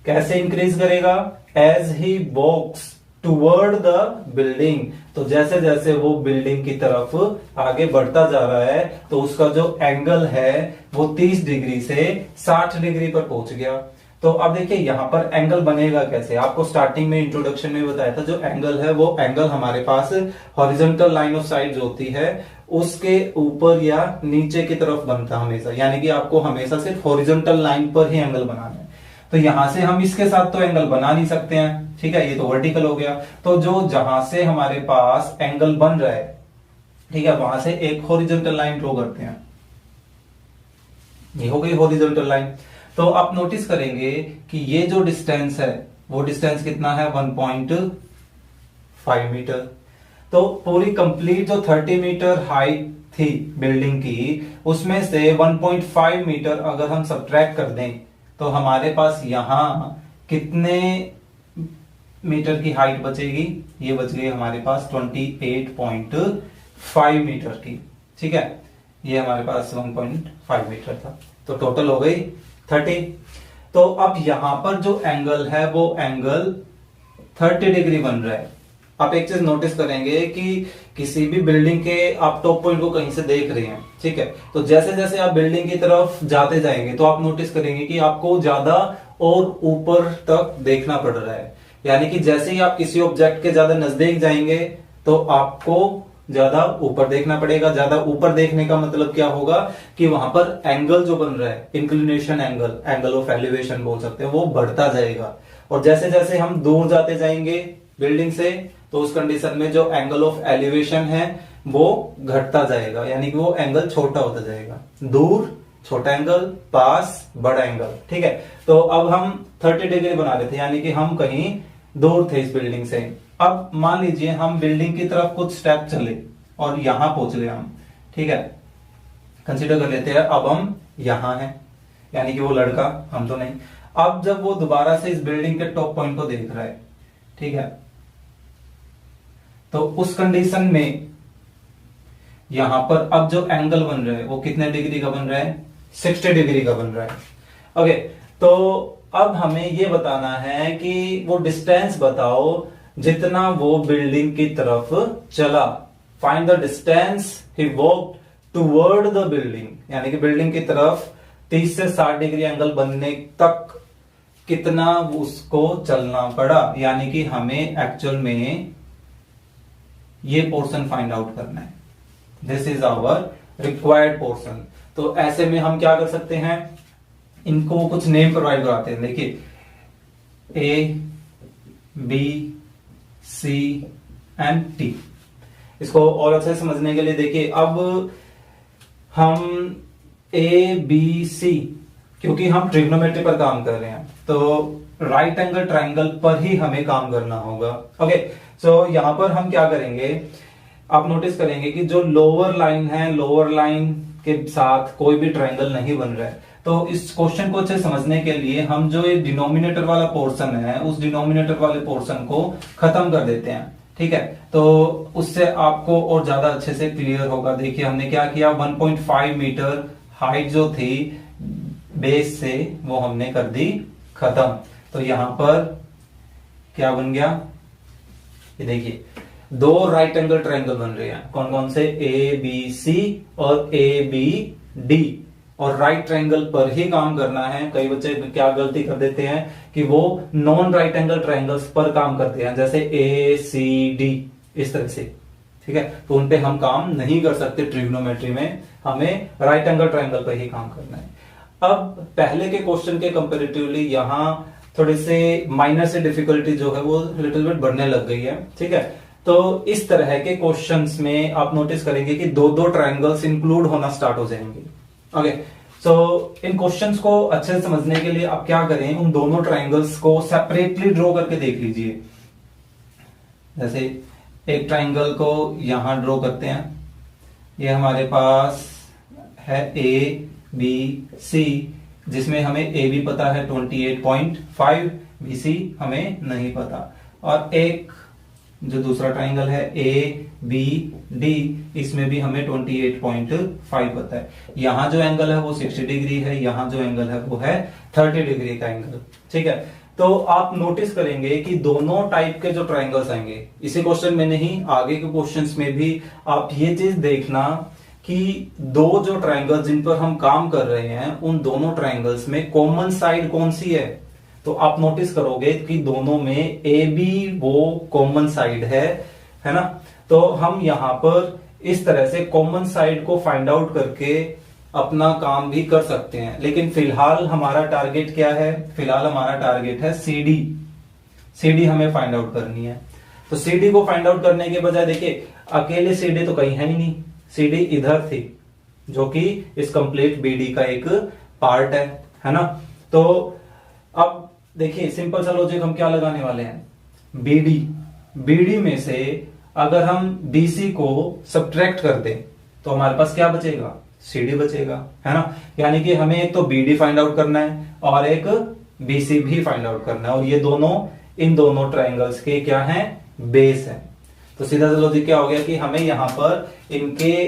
कैसे इंक्रीज करेगा? As he walks toward the building, तो जैसे जैसे वो बिल्डिंग की तरफ आगे बढ़ता जा रहा है तो उसका जो एंगल है वो 30 डिग्री से 60 डिग्री पर पहुंच गया। तो अब देखिए यहां पर एंगल बनेगा कैसे, आपको स्टार्टिंग में इंट्रोडक्शन में बताया था, जो एंगल है वो एंगल हमारे पास हॉरिजॉन्टल लाइन ऑफ साइट जो होती है उसके ऊपर या नीचे की तरफ बनता हमेशा, यानी कि आपको हमेशा सिर्फ हॉरिजॉन्टल लाइन पर ही एंगल बनाना है। तो यहां से हम इसके साथ तो एंगल बना नहीं सकते हैं, ठीक है, ये तो वर्टिकल हो गया। तो जो जहां से हमारे पास एंगल बन रहा है, ठीक है, वहां से एक हॉरिजॉन्टल लाइन ड्रॉ करते हैं, ये हो गई हॉरिजॉन्टल लाइन। तो आप नोटिस करेंगे कि ये जो डिस्टेंस है वो डिस्टेंस कितना है 1.5 मीटर। तो पूरी कंप्लीट जो 30 मीटर हाइट थी बिल्डिंग की, उसमें से 1.5 मीटर अगर हम सब्ट्रैक्ट कर दें तो हमारे पास यहां कितने मीटर की हाइट बचेगी? ये बच गई हमारे पास 28.5 मीटर की, ठीक है, ये हमारे पास 1.5 मीटर था, तो टोटल हो गई 30। तो अब यहां पर जो एंगल है वो एंगल 30 डिग्री बन रहा है। आप एक चीज नोटिस करेंगे कि किसी भी बिल्डिंग के आप टॉप पॉइंट को कहीं से देख रहे हैं, ठीक है, तो जैसे जैसे आप बिल्डिंग की तरफ जाते जाएंगे तो आप नोटिस करेंगे कि आपको ज्यादा और ऊपर तक देखना पड़ रहा है, यानी कि जैसे ही आप किसी ऑब्जेक्ट के ज्यादा नजदीक जाएंगे तो आपको ज्यादा ऊपर देखना पड़ेगा। ज्यादा ऊपर देखने का मतलब क्या होगा कि वहां पर एंगल जो बन रहा है, inclination angle, angle of elevation बोल सकते हैं, वो बढ़ता जाएगा। और जैसे जैसे हम दूर जाते जाएंगे बिल्डिंग से तो उस कंडीशन में जो एंगल ऑफ एलिवेशन है वो घटता जाएगा, यानी कि वो एंगल छोटा होता जाएगा। दूर छोटा एंगल, पास बड़ा एंगल, ठीक है। तो अब हम 30 डिग्री बना रहे थे, यानी कि हम कहीं दूर थे इस बिल्डिंग से। अब मान लीजिए हम बिल्डिंग की तरफ कुछ स्टेप चले और यहां पहुंच गए हम, ठीक है, कंसीडर कर लेते हैं अब हम यहां हैं, यानी कि वो लड़का, हम तो नहीं। अब जब वो दोबारा से इस बिल्डिंग के टॉप पॉइंट को देख रहा है, ठीक है, तो उस कंडीशन में यहां पर अब जो एंगल बन रहा है वो कितने डिग्री का बन रहा है? 60 डिग्री का बन रहा है। ओके, तो अब हमें ये बताना है कि वो डिस्टेंस बताओ जितना वो बिल्डिंग की तरफ चला। Find the distance he walked toward the building, यानी कि बिल्डिंग की तरफ 30 से 60 डिग्री एंगल बनने तक कितना उसको चलना पड़ा, यानी कि हमें एक्चुअल में ये पोर्शन फाइंड आउट करना है। This is our required portion. तो ऐसे में हम क्या कर सकते हैं, इनको कुछ नेम प्रोवाइड कराते हैं। देखिए ए, बी, सी एंड टी। इसको और अच्छे से समझने के लिए देखिए, अब हम ए बी सी, क्योंकि हम ट्रिग्नोमेट्री पर काम कर रहे हैं तो राइट एंगल ट्रायंगल पर ही हमें काम करना होगा। ओके, सो यहां पर हम क्या करेंगे, आप नोटिस करेंगे कि जो लोअर लाइन है, लोअर लाइन के साथ कोई भी ट्रायंगल नहीं बन रहा है। तो इस क्वेश्चन को अच्छे समझने के लिए हम जो ये डिनोमिनेटर वाला पोर्शन है उस डिनोमिनेटर वाले पोर्शन को खत्म कर देते हैं, ठीक है, तो उससे आपको और ज्यादा अच्छे से क्लियर होगा। देखिए हमने क्या किया, 1.5 मीटर हाइट जो थी बेस से वो हमने कर दी खत्म। तो यहां पर क्या बन गया, ये देखिए दो राइट एंगल ट्रायंगल बन रहे हैं। कौन कौन से? ए बी सी और ए बी डी। और राइट ट्रायंगल पर ही काम करना है। कई बच्चे क्या गलती कर देते हैं कि वो नॉन राइट एंगल ट्रायंगल्स पर काम करते हैं, जैसे ए सी डी, इस तरह से, ठीक है, तो उन पे हम काम नहीं कर सकते ट्रिग्नोमेट्री में, हमें राइट एंगल ट्रायंगल पर ही काम करना है। अब पहले के क्वेश्चन के कंपेरेटिवली यहां थोड़े से माइनर से डिफिकल्टी जो है वो लिटिल बिट बढ़ने लग गई है, ठीक है। तो इस तरह के क्वेश्चंस में आप नोटिस करेंगे कि दो दो ट्रायंगल्स इंक्लूड होना स्टार्ट हो जाएंगे। ओके, इन क्वेश्चंस को अच्छे से समझने के लिए आप क्या करें, उन दोनों ट्राइंगल्स को सेपरेटली ड्रॉ करके देख लीजिए। जैसे एक ट्राइंगल को यहां ड्रॉ करते हैं, ये हमारे पास है ए बी सी, जिसमें हमें ए बी पता है 28.5, बी सी हमें नहीं पता। और एक जो दूसरा ट्राइंगल है ए बी डी, इसमें भी हमें 28.5 पता है। यहां जो एंगल है वो 60 डिग्री है, यहां जो एंगल है वो है 30 डिग्री का एंगल। ठीक है, तो आप नोटिस करेंगे कि दोनों टाइप के जो ट्राइंगल्स आएंगे, इसी क्वेश्चन में नहीं आगे के क्वेश्चंस में भी आप ये चीज देखना कि दो जो ट्राइंगल्स जिन पर हम काम कर रहे हैं, उन दोनों ट्राइंगल्स में कॉमन साइड कौन सी है। तो आप नोटिस करोगे कि दोनों में ए बी वो कॉमन साइड है ना। तो हम यहां पर इस तरह से कॉमन साइड को फाइंड आउट करके अपना काम भी कर सकते हैं। लेकिन फिलहाल हमारा टारगेट क्या है, फिलहाल हमारा टारगेट है सीडी। सीडी हमें फाइंड आउट करनी है। तो सीडी को फाइंड आउट करने के बजाय देखिए, अकेले सीडी तो कहीं है ही नहीं, सीडी इधर थी जो कि इस कंप्लीट बीडी का एक पार्ट है ना। तो अब देखिए सिंपल सा लॉजिक हम क्या लगाने वाले हैं, बीडी, बीडी में से अगर हम बीसी को सब्ट्रैक्ट कर दें तो हमारे पास क्या बचेगा, सीडी बचेगा, है ना। यानी कि हमें एक तो बीडी फाइंड आउट करना है और एक बीसी भी फाइंड आउट करना है, और ये दोनों इन दोनों ट्राइंगल्स के क्या हैं, बेस है। तो सीधा सा लॉजिक क्या हो गया कि हमें यहां पर इनके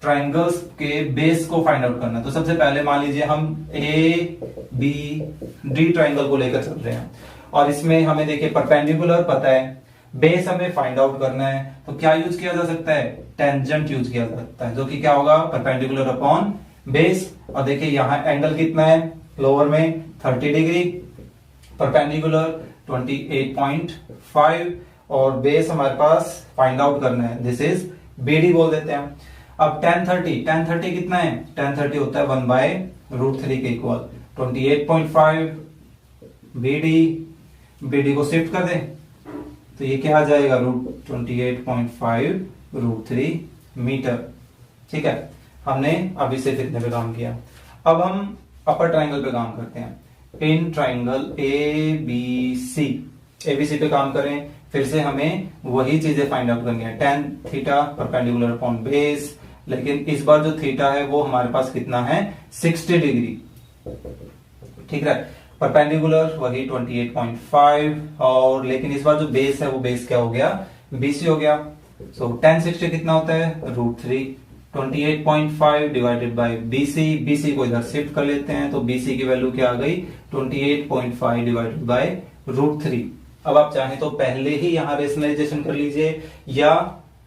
ट्राइंगल्स के बेस को फाइंड आउट करना है। तो सबसे पहले मान लीजिए हम ए बी डी ट्राइंगल को लेकर चल रहे हैं, और इसमें हमें देखिए परपेंडिकुलर पता है, बेस हमें फाइंड आउट करना है। तो क्या यूज किया जा सकता है, टेंजेंट यूज किया जा सकता है, जो कि क्या होगा, परपेंडिकुलर अपॉन बेस। और देखिए यहां एंगल कितना है, लोअर में 30 डिग्री, परपेंडिकुलर 28.5, और बेस हमारे पास फाइंड आउट करना है, दिस इज बीडी बोल देते हैं। अब tan 30 कितना है, tan 30 होता है 1/√3 के इक्वल 28.5 बीडी को शिफ्ट कर दें तो ये क्या आ जाएगा, √28.5√3 मीटर। ठीक है, हमने अभी से कितने पे काम किया। अब हम अपर ट्राइंगल पे काम करते हैं, इन ट्राइंगल एबीसी पे काम करें। फिर से हमें वही चीजें फाइंड आउट करनी है, tan theta perpendicular upon base, लेकिन इस बार जो थीटा है वो हमारे पास कितना है, 60 डिग्री। ठीक है, परपेंडिकुलर वही 28.5, और लेकिन इस बार जो बेस है वो बेस क्या हो गया, बीसी हो गया। सो tan 60 कितना होता है, √3, 28.5 डिवाइडेड बाय बीसी, बीसी को इधर शिफ्ट कर लेते हैं तो बीसी की वैल्यू क्या आ गई, 28.5 डिवाइडेड बाय √3। अब आप चाहें तो पहले ही यहां रेशनलाइजेशन कर लीजिए, या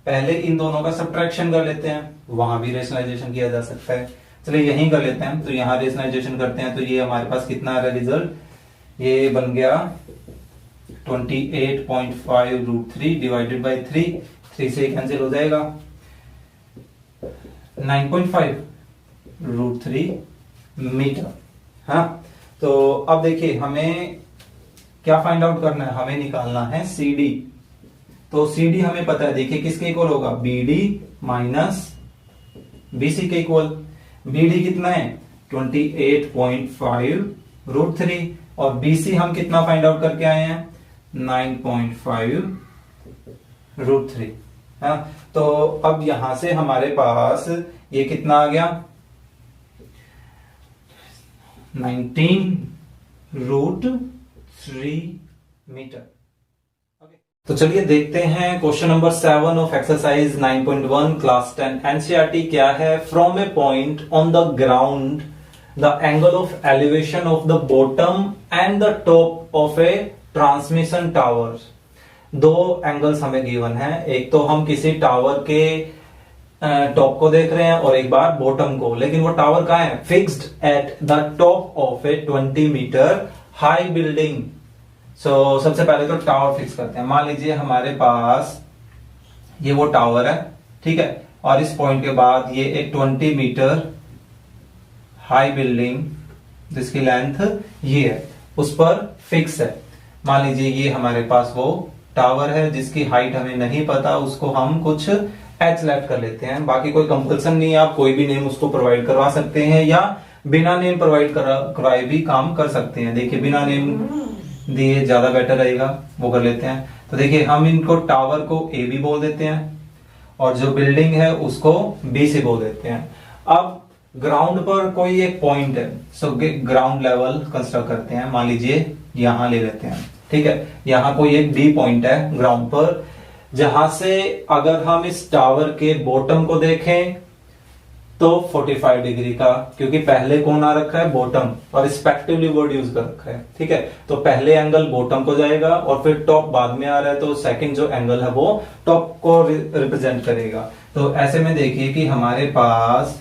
पहले इन दोनों का सब्ट्रैक्शन कर लेते हैं, वहां भी रेशनलाइजेशन किया जा सकता है। चलिए यहीं कर लेते हैं, तो यहां रेशनलाइजेशन करते हैं तो ये हमारे पास कितना आ रहा है रिजल्ट, ये बन गया 28.5√3 डिवाइडेड बाय 3 से कैंसिल हो जाएगा, 9.5√3 मीटर। हाँ, तो अब देखिए हमें क्या फाइंड आउट करना है, हमें निकालना है सीडी। तो सीडी हमें पता है, देखिए किसके इक्वल होगा, बीडी माइनस बीसी के इक्वल। बीडी कितना है, 28.5√3, और बीसी हम कितना फाइंड आउट करके आए हैं, 9.5√3। हाँ, तो अब यहां से हमारे पास ये कितना आ गया, 19√3 मीटर। तो चलिए देखते हैं question number 7 of exercise 9.1 class 10 NCERT क्या है। From a point on the ground the angle of elevation of the bottom and the top of A transmission tower. दो एंगल्स हमें गिवन है, एक तो हम किसी टावर के टॉप को देख रहे हैं और एक बार बॉटम को, लेकिन वो टावर कहाँ है, fixed at the top of a 20 metre high building. So सबसे पहले तो टावर फिक्स करते हैं। मान लीजिए हमारे पास ये वो टावर है, ठीक है, और इस पॉइंट के बाद ये एक 20 मीटर हाई बिल्डिंग जिसकी लेंथ ये है, उस पर फिक्स है। मान लीजिए ये हमारे पास वो टावर है जिसकी हाइट हमें नहीं पता, उसको हम कुछ एच लेफ्ट कर लेते हैं। बाकी कोई कंपल्सन नहीं है, आप कोई भी नेम उसको प्रोवाइड करवा सकते हैं, या बिना नेम प्रोवाइड करवाए भी काम कर सकते हैं। देखिए बिना नेम दिए ज्यादा बेटर रहेगा, वो कर लेते हैं। तो देखिए हम इनको टावर को ए बी बोल देते हैं और जो बिल्डिंग है उसको बी सी बोल देते हैं। अब ग्राउंड पर कोई एक पॉइंट है, सो ग्राउंड लेवल कंस्ट्रक्ट करते हैं। मान लीजिए यहां ले लेते हैं, ठीक है। यहां कोई एक डी पॉइंट है ग्राउंड पर, जहां से अगर हम इस टावर के बॉटम को देखें तो 45 डिग्री का, क्योंकि पहले कौन आ रखा है, बॉटम, और रिस्पेक्टिवली वर्ड यूज कर रखा है, ठीक है। तो पहले एंगल बॉटम को जाएगा और फिर टॉप बाद में आ रहा है, तो सेकंड जो एंगल है वो टॉप को रिप्रेजेंट करेगा। तो ऐसे में देखिए कि हमारे पास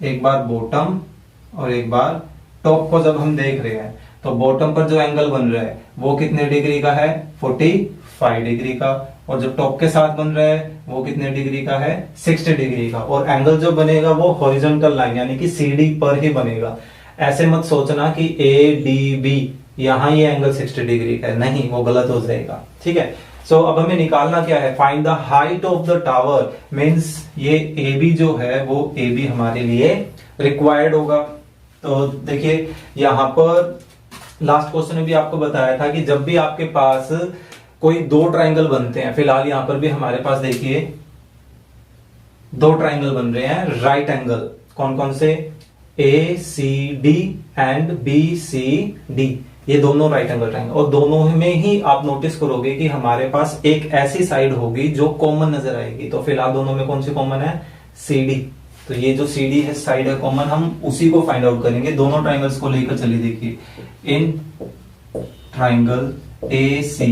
एक बार बॉटम और एक बार टॉप को जब हम देख रहे हैं तो बॉटम पर जो एंगल बन रहा है वो कितने डिग्री का है, 45 डिग्री का, और जो टॉप के साथ बन रहा है वो कितने डिग्री का है, 60 डिग्री का। और एंगल जो बनेगा वो हॉरिजॉन्टल लाइन यानी कि सीडी पर ही बनेगा। ऐसे मत सोचना कि ए डी बी यहां ये एंगल 60 डिग्री का है, नहीं, वो गलत हो जाएगा, ठीक है। सो अब हमें निकालना क्या है, find the height of the tower, means ये ए बी जो है वो ए बी हमारे लिए रिक्वायर्ड होगा। तो देखिए यहां पर लास्ट क्वेश्चन में भी आपको बताया था कि जब भी आपके पास कोई दो ट्रायंगल बनते हैं, फिलहाल यहां पर भी हमारे पास देखिए दो ट्रायंगल बन रहे हैं राइट एंगल, कौन कौन से, A C D and B C D, ये दोनों राइट एंगल ट्रायंगल। और दोनों में ही आप नोटिस करोगे कि हमारे पास एक ऐसी साइड होगी जो कॉमन नजर आएगी। तो फिलहाल दोनों में कौन सी कॉमन है, सी डी। तो ये जो सी डी है साइड है कॉमन, हम उसी को फाइंड आउट करेंगे। दोनों ट्राइंगल्स को लेकर चलिए, देखिए इन ट्राइंगल ए सी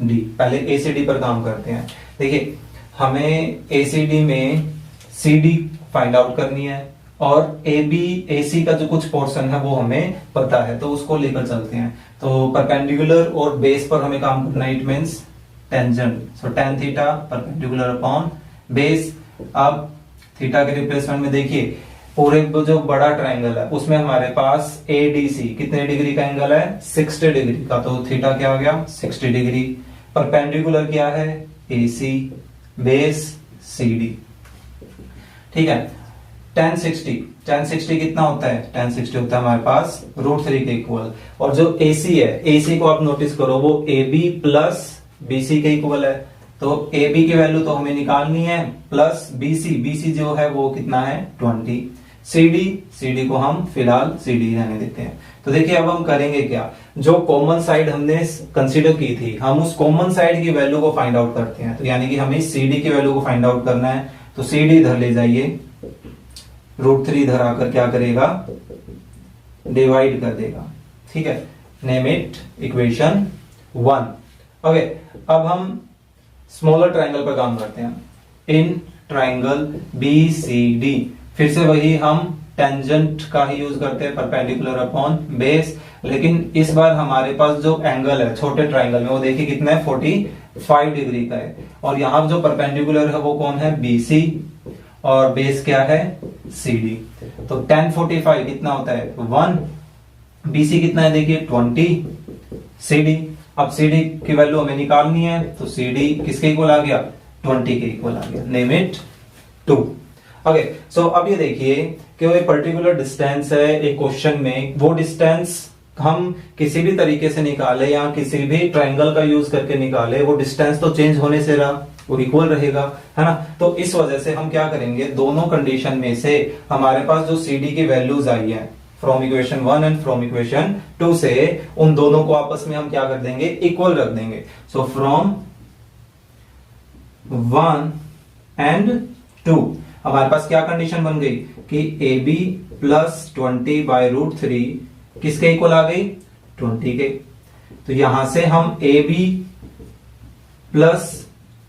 डी, पहले ए सी डी पर काम करते हैं। देखिए हमें ए सी डी में सी डी फाइंड आउट करनी है और ए बी ए सी का जो कुछ पोर्शन है वो हमें पता है, तो उसको लेकर चलते हैं। तो परपेंडिकुलर और बेस पर हमें काम करना है, it means tangent. So tan theta perpendicular upon base. अब थीटा के रिप्लेसमेंट में देखिए पूरे जो बड़ा ट्रायंगल है उसमें हमारे पास ADC कितने डिग्री का एंगल है, 60 डिग्री का, तो थीटा क्या हो गया, 60 डिग्री। परपेंडिकुलर क्या है, AC, बेस CD, ठीक है। tan 60 कितना होता है, tan 60 होता है हमारे पास √3 के इक्वल। और जो AC है, AC को आप नोटिस करो वो AB प्लस BC के इक्वल है। तो AB की वैल्यू तो हमें निकालनी है, प्लस BC जो है वो कितना है, 20। CD को हम फिलहाल CD रहने देते हैं। तो देखिए अब हम करेंगे क्या, जो कॉमन साइड हमने कंसीडर की थी हम उस कॉमन साइड की वैल्यू को फाइंड आउट करते हैं। तो यानी कि हमें CD की वैल्यू को फाइंड आउट करना है। तो CD इधर ले जाइए, √3 इधर आकर क्या करेगा, डिवाइड कर देगा, ठीक है। Name it equation 1। ओके, अब हम स्मॉलर ट्रायंगल पर काम करते हैं। इन ट्रायंगल BCD फिर से वही हम टेंजेंट का ही यूज करते हैं, परपेंडिकुलर अपॉन बेस। लेकिन इस बार हमारे पास जो एंगल है छोटे ट्रायंगल में वो देखिए कितना है, 45 डिग्री का है। और यहां जो परपेंडिकुलर है वो कौन है, BC, और बेस क्या है, CD। तो tan 45 कितना होता है, 1। BC कितना है देखिए 20, CD। अब CD की वैल्यू हमें निकालनी है, तो CD किसके इक्वल आ गया, 20 के इक्वल आ गया। Name it 2। ओके, सो अब ये देखिए कि वो पर्टिकुलर डिस्टेंस है एक क्वेश्चन में, वो डिस्टेंस हम किसी भी तरीके से निकाले या किसी भी ट्रायंगल का यूज करके निकाले, वो डिस्टेंस तो चेंज होने से रहा, वो इक्वल रहेगा, है ना। तो इस वजह से हम क्या करेंगे, दोनों कंडीशन में से हमारे पास जो CD की वैल्यूज आई है from equation 1 and from equation 2 से, उन दोनों को आपस में हम क्या कर देंगे, इक्वल रख देंगे। सो फ्रॉम 1 एंड 2 हमारे पास क्या कंडीशन बन गई कि AB प्लस 20 बाय √3 किसके इक्वल आ गई, 20 के। तो यहां से हम AB प्लस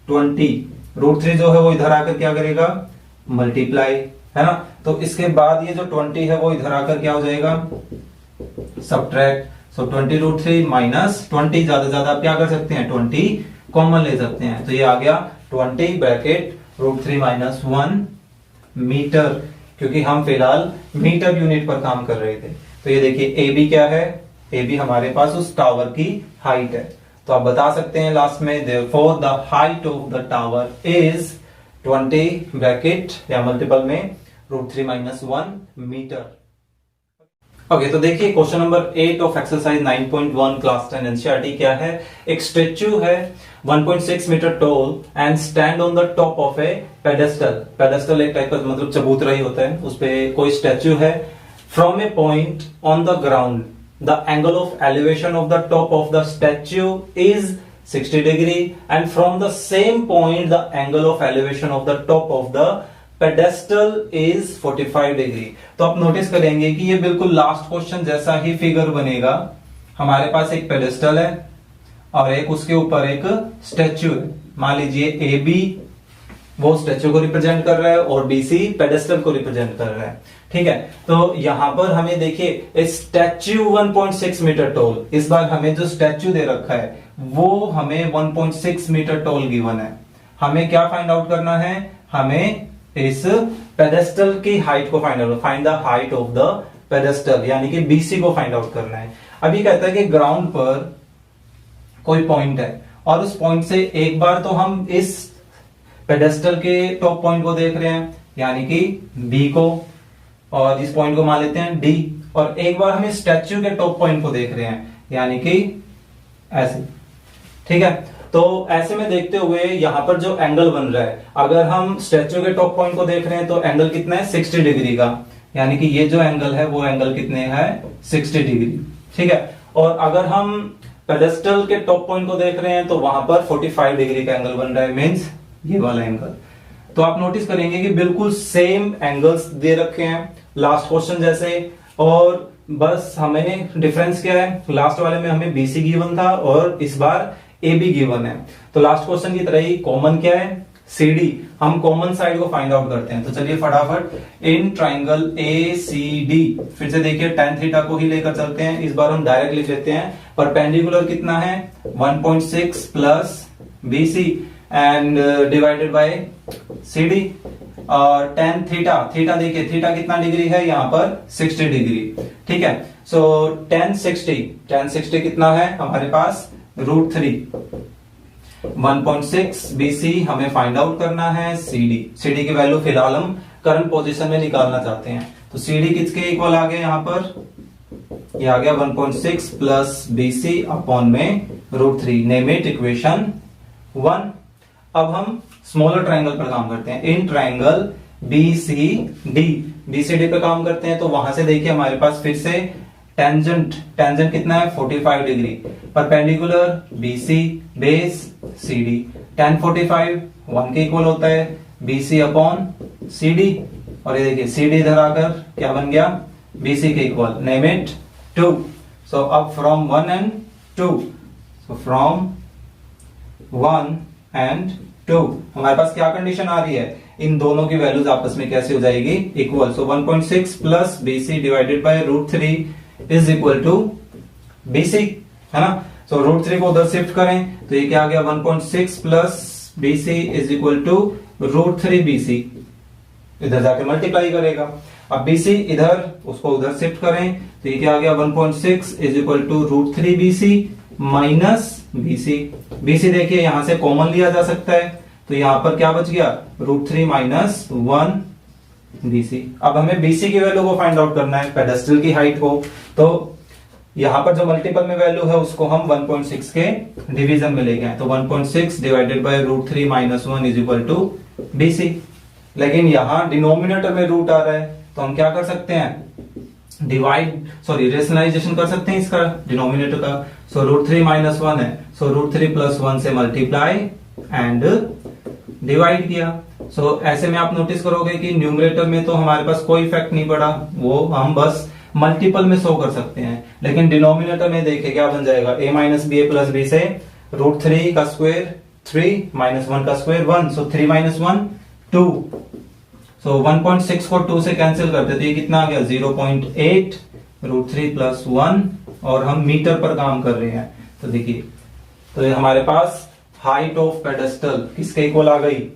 20 √3 जो है वो इधर आकर क्या करेगा, मल्टीप्लाई, है ना। तो इसके बाद ये जो 20 है वो इधर आकर क्या हो जाएगा, सब्ट्रैक्ट। सो 20 √3 माइनस 20, ज्यादा ज्यादा आप क्या कर सकते हैं, 20 कॉमन ले सकते हैं। तो ये आ गया 20 ब्रैकेट √3 माइनस 1 मीटर, क्योंकि हम फिलहाल मीटर यूनिट पर काम कर रहे थे। तो ये देखिए AB क्या है, AB हमारे पास उस टावर की हाइट है। तो आप बता सकते हैं लास्ट में, therefore the height of the tower is 20 bracket या मल्टीपल में √3 माइनस 1 मीटर। ओके तो देखिए question number 8 of exercise 9.1 class 10 NCERT क्या है। एक स्टेच्यू है 1.6 metre tall and stand on the top of a pedestal. Pedestal एक टाइप का मतलब चबूतरा ही होता है, उस पे कोई स्टेच्यू है। From a point on the ground the angle of elevation of the top of the statue is 60 degree and from the same point the angle of elevation of the top of the pedestal is 45 degree. तो आप नोटिस करेंगे कि ये बिल्कुल लास्ट क्वेश्चन जैसा ही फिगर बनेगा। हमारे पास एक पेडेस्टल है और एक उसके ऊपर एक स्टैच्यू है। मान लीजिए ए बी वो स्टैच्यू को रिप्रेजेंट कर रहा है और बी सी पेडेस्टल को रिप्रेजेंट कर रहा है। ठीक है, तो यहां पर हमें देखिए स्टैच्यू 1.6 मीटर टॉल, इस बार हमें जो स्टैच्यू दे रखा है वो हमें 1.6 मीटर टॉल गिवन है। हमें क्या फाइंड आउट करना है, हमें इस पेडेस्टल की हाइट को find the height of the pedestal यानी कि बीसी को फाइंड आउट करना है। अभी कहता है कि ग्राउंड पर कोई पॉइंट है और उस पॉइंट से एक बार तो हम इस पेडेस्टल के टॉप पॉइंट को देख रहे हैं यानी कि बी को, और इस पॉइंट को मान लेते हैं डी, और एक बार हम इस स्टैच्यू के टॉप पॉइंट को देख रहे हैं यानी कि ऐसे। ठीक है, तो ऐसे में देखते हुए यहां पर जो एंगल बन रहा है, अगर हम स्टैच्यू के टॉप पॉइंट को देख रहे हैं तो एंगल कितना है 60 डिग्री का, यानी कि ये जो एंगल है वो एंगल कितने है 60 डिग्री। ठीक है, और अगर हम पेडेस्टल के टॉप पॉइंट को देख रहे हैं तो वहां पर 45 डिग्री का एंगल बन रहा है, मींस ये वाला एंगल। तो आप नोटिस करेंगे कि बिल्कुल सेम एंगल्स दे रखे हैं लास्ट क्वेश्चन जैसे, और बस हमें डिफरेंस क्या है, लास्ट वाले में हमें बीसी गिवन था और इस बार ए बी गिवन है। तो लास्ट क्वेश्चन की तरह ही कॉमन क्या है, सी डी। हम कॉमन साइड को फाइंड आउट करते हैं। तो चलिए फटाफट इन ट्राइंगल ए सी डी, फिर से देखिए tan थीटा को ही लेकर चलते हैं। इस बार हम डायरेक्ट लिख लेते हैं। परपेंडिकुलर कितना है 1.6 plus B C and divided by C D, और tan थीटा, थीटा देखिए थीटा कितना डिग्री है यहाँ पर 60 डिग्री। ठीक है, सो tan 60 कितना है हमारे पास √3। 1.6 BC हमें फाइंड आउट करना है CD की वैल्यू फिलहाल हम करंट पोजीशन में निकालना चाहते हैं। तो CD किसके इक्वल आ गया यहाँ पर, ये आ गया 1.6 प्लस BC अपॉन में √3। Name it equation 1। अब हम स्मॉलर ट्राइंगल पर काम करते हैं। इन ट्राइंगल BCD पे काम करते हैं। तो वहां से देखिए हमारे पास फिर से टेंजेंट कितना है 45 degree, perpendicular BC base CD, tan 45 1 के इक्वल होता है BC अपॉन CD, और ये देखिए CD इधर आकर क्या बन गया BC के इक्वल, नेम इट 2। सो अब from 1 and 2, so from 1 and 2 हमारे पास क्या कंडीशन आ रही है, इन दोनों की वैल्यूज आपस में कैसे हो जाएगी equal. So 1.6 plus BC divided by √3 is equal to BC, है ना। सो √3 को उधर शिफ्ट करें तो ये क्या आ गया 1.6 plus BC is equal to √3 BC, इधर जाके मल्टीप्लाई करेगा। अब BC इधर, उसको उधर शिफ्ट करें तो ये क्या आ गया 1.6 is equal to √3 BC minus BC देखिए यहां से कॉमन लिया जा सकता है, तो यहां पर क्या बच गया √3 माइनस 1 BC। अब हमें BC की वैल्यू को फाइंड आउट करना है, पेडेस्टल की हाइट को। तो यहां पर जो मल्टीपल में वैल्यू है उसको हम 1.6 के डिवीजन में ले गए, तो 1.6 divided by √3 minus 1 is equal to BC। लेकिन यहां डिनोमिनेटर में रूट आ रहा है तो हम क्या कर सकते हैं, रेशनलाइजेशन कर सकते हैं इसका डिनोमिनेटर का। सो √3 माइनस 1 है, सो √3 प्लस 1 से मल्टीप्लाई एंड डिवाइड किया। सो ऐसे में आप नोटिस करोगे कि न्यूमरेटर में तो हमारे पास कोई इफेक्ट नहीं पड़ा, वो हम बस मल्टीपल में शो कर सकते हैं। लेकिन डिनोमिनेटर में देखिए क्या बन जाएगा, a minus B A plus B से √3 का स्क्वायर 3 माइनस 1 का स्क्वायर 1, सो 3 माइनस 1 2। सो 1.6 को 2 से कैंसिल करते तो ये कितना आ गया 0.8 √3 प्लस 1, और हम मीटर पर काम कर रहे हैं। तो देखिए तो ये हमारे पास हाइट ऑफ पेडेस्टल किसके इक्वल आ गई,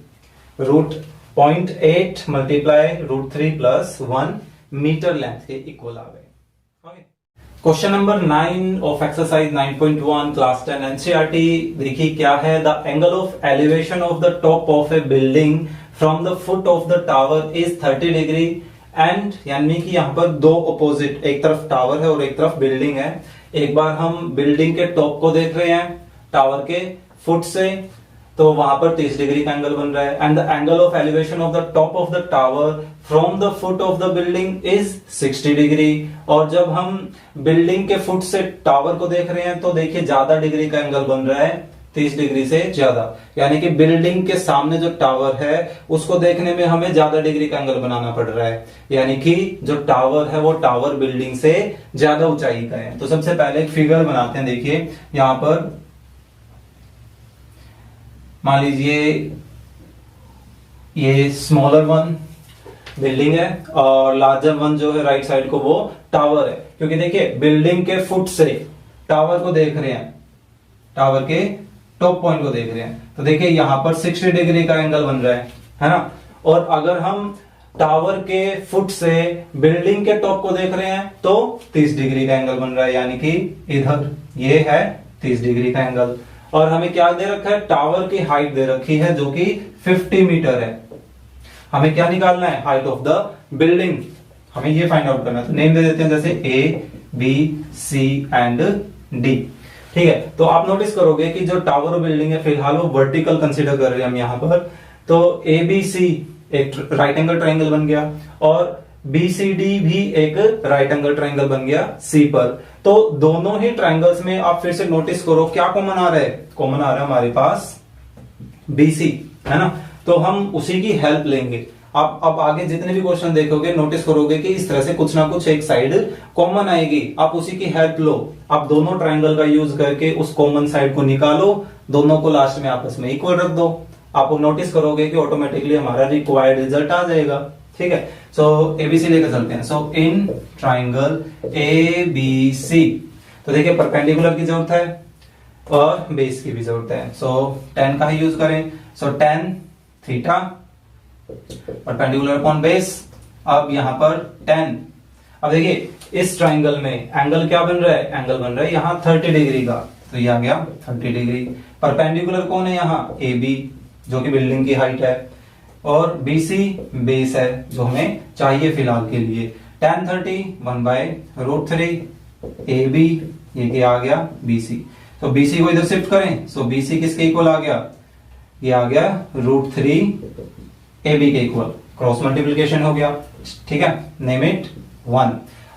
√0.8 मल्टीप्लाई √3 प्लस 1 मीटर लेंथ के इक्वल आ गए। Question number 9 of exercise 9.1 class 10 NCERT देखिए क्या है, the angle of elevation of the top of A building from the foot of the tower is 30 degree and यानी कि यहाँ पर दो ऑपोजिट, एक तरफ टावर है और एक तरफ बिल्डिंग है। एक बार हम बिल्डिंग के टॉप को देख रहे हैं टावर के फुट से, तो वहां पर 30 डिग्री का एंगल बन रहा है। And the angle of elevation of the top of the tower from the foot of the building is 60 degree. और जब हम बिल्डिंग के फुट से टावर को देख रहे हैं तो देखिए ज्यादा डिग्री का एंगल बन रहा है, 30 डिग्री से ज्यादा। यानी कि बिल्डिंग के सामने जो टावर है उसको देखने में हमें ज्यादा डिग्री का एंगल बनाना पड़ रहा है, यानी कि जो टावर है वो टावर बिल्डिंग से ज्यादा ऊंचाई का है। तो सबसे पहले एक फिगर बनाते हैं। देखिए यहां पर मान लीजिए ये स्मॉलर वन बिल्डिंग है और लार्जर वन जो है राइट साइड को वो टावर है। क्योंकि देखिए बिल्डिंग के फुट से टावर को देख रहे हैं, टावर के टॉप पॉइंट को देख रहे हैं, तो देखिए यहां पर 60 डिग्री का एंगल बन रहा है ना। और अगर हम टावर के फुट से बिल्डिंग के टॉप को देख रहे हैं तो 30 डिग्री का एंगल बन रहा है, यानी कि इधर ये है 30 डिग्री का एंगल। और हमें क्या दे रखा है, टावर की हाइट दे रखी है जो कि 50 मीटर है। हमें क्या निकालना है, हाइट ऑफ द बिल्डिंग, हमें ये फाइंड आउट करना है। तो नेम दे देते हैं जैसे A B C and D. ठीक है, तो आप नोटिस करोगे कि जो टावर और बिल्डिंग है फिलहाल वो वर्टिकल कंसीडर कर रहे हैं हम यहाँ पर। तो ए बी सी एक राइट एंगल ट्राइंगल बन गया और बीसीडी भी एक राइट एंगल ट्राइंगल बन गया सी पर। तो दोनों ही ट्राइंगल्स में आप फिर से नोटिस करो क्या कॉमन आ रहा है, कॉमन आ रहा है हमारे पास बीसी, है ना। तो हम उसी की हेल्प लेंगे। आप अब आगे जितने भी क्वेश्चन देखोगे नोटिस करोगे कि इस तरह से कुछ ना कुछ एक साइड कॉमन आएगी, आप उसी की हेल्प लो। आप दोनों ट्राइंगल का यूज करके उस कॉमन साइड को निकालो, दोनों को लास्ट में आपस में इक्वल रख दो। आप नोटिस करोगे कि ऑटोमेटिकली हमारा रिक्वायर्ड रिजल्ट आ जाएगा। ठीक है, सो एबीसी लेकर चलते हैं। So in triangle A B सी, तो देखिए परपेंडिकुलर की जरूरत है और बेस की भी जरूरत है। सो tan का ही यूज करें। So tan theta perpendicular upon base. अब यहां पर tan, अब देखिए इस ट्राइंगल में एंगल क्या बन रहा है, एंगल बन रहा है यहाँ 30 डिग्री का, तो ये आ गया 30 डिग्री। परपेंडिकुलर कौन है यहाँ, ए बी जो कि बिल्डिंग की हाइट है, और BC बेस है जो हमें चाहिए फिलहाल के लिए। tan 30 1/√3 AB, ये क्या आ गया BC। तो BC को इधर शिफ्ट करें, सो BC किसके इक्वल आ गया, ये आ गया √3 AB के इक्वल, क्रॉस मल्टीप्लिकेशन हो गया। ठीक है, नेम इट 1।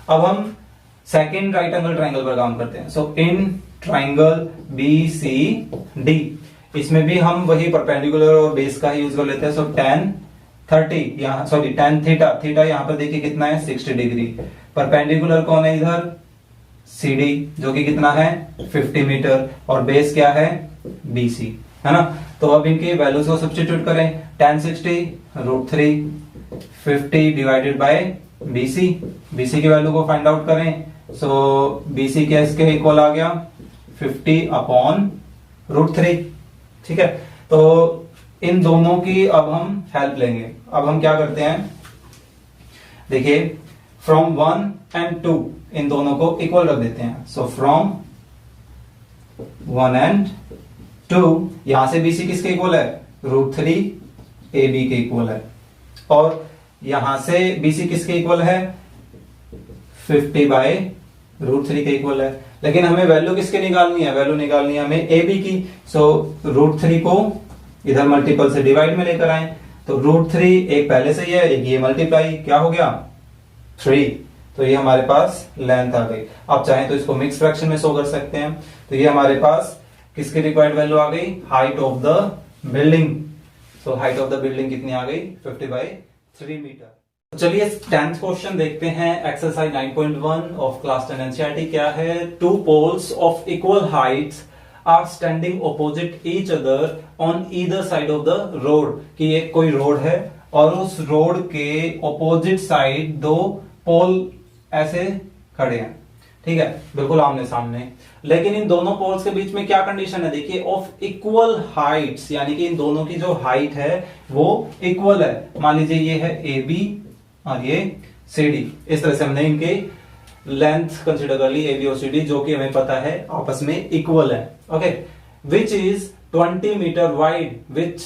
अब हम सेकेंड राइट एंगल ट्राइंगल पर काम करते हैं। सो इन ट्राइंगल BCD, इसमें भी हम वही परपेंडिकुलर और बेस का ही यूज कर लेते हैं। सो tan 30 यहाँ, सॉरी tan थीटा, थीटा यहाँ पर देखिए कितना है 60 डिग्री। परपेंडिकुलर कौन है इधर, CD जो कि कितना है 50 मीटर, और बेस क्या है BC, है ना। तो अब इनके वैल्यूज को सब्स्टिट्यूट करें। tan 60 √3 50 divided by BC, BC की वैल्यू को फाइंड आउट करें। सो BC क्या इसके इक्वल आ गया 50/√3। ठीक है, तो इन दोनों की अब हम हेल्प लेंगे। अब हम क्या करते हैं, देखिए फ्रॉम 1 and 2 इन दोनों को इक्वल रख देते हैं। सो फ्रॉम 1 and 2, यहां से BC किसके इक्वल है, √3 AB के इक्वल है, और यहां से BC किसके इक्वल है 50/√3 के इक्वल है। लेकिन हमें वैल्यू किसकी निकालनी है, वैल्यू निकालनी है हमें AB की। सो √3 को इधर मल्टीपल से डिवाइड में लेकर आए, तो √3 एक पहले से ही है, एक ये मल्टीप्लाई क्या हो गया 3, तो ये हमारे पास लेंथ आ गई। आप चाहें तो इसको मिक्स फ्रैक्शन में शो कर सकते हैं। तो ये हमारे पास किसकी रिक्वायर्ड वैल्यू आ गई, height of the building. So height of the building कितनी आ गई 50/3 मीटर। चलिए 10th क्वेश्चन देखते हैं। एक्सरसाइज 9.1 ऑफ क्लास 10 एनसीईआरटी क्या है, 2 poles of equal heights are standing opposite each other on either side of the road. कि एक कोई रोड है और उस रोड के ऑपोजिट साइड 2 पोल ऐसे खड़े हैं, ठीक है, बिल्कुल आमने सामने। लेकिन इन दोनों पोल्स के बीच में क्या कंडीशन है, देखिए ऑफ इक्वल हाइट्स, यानी कि इन दोनों की जो हाइट है वो इक्वल है। मान लीजिए ये है AB और ये CD, इस तरह से हमने इनके लेंथ कंसीडर कर ली AB और CD, जो कि हमें पता है आपस में इक्वल है। Okay, which is 20 metre wide, which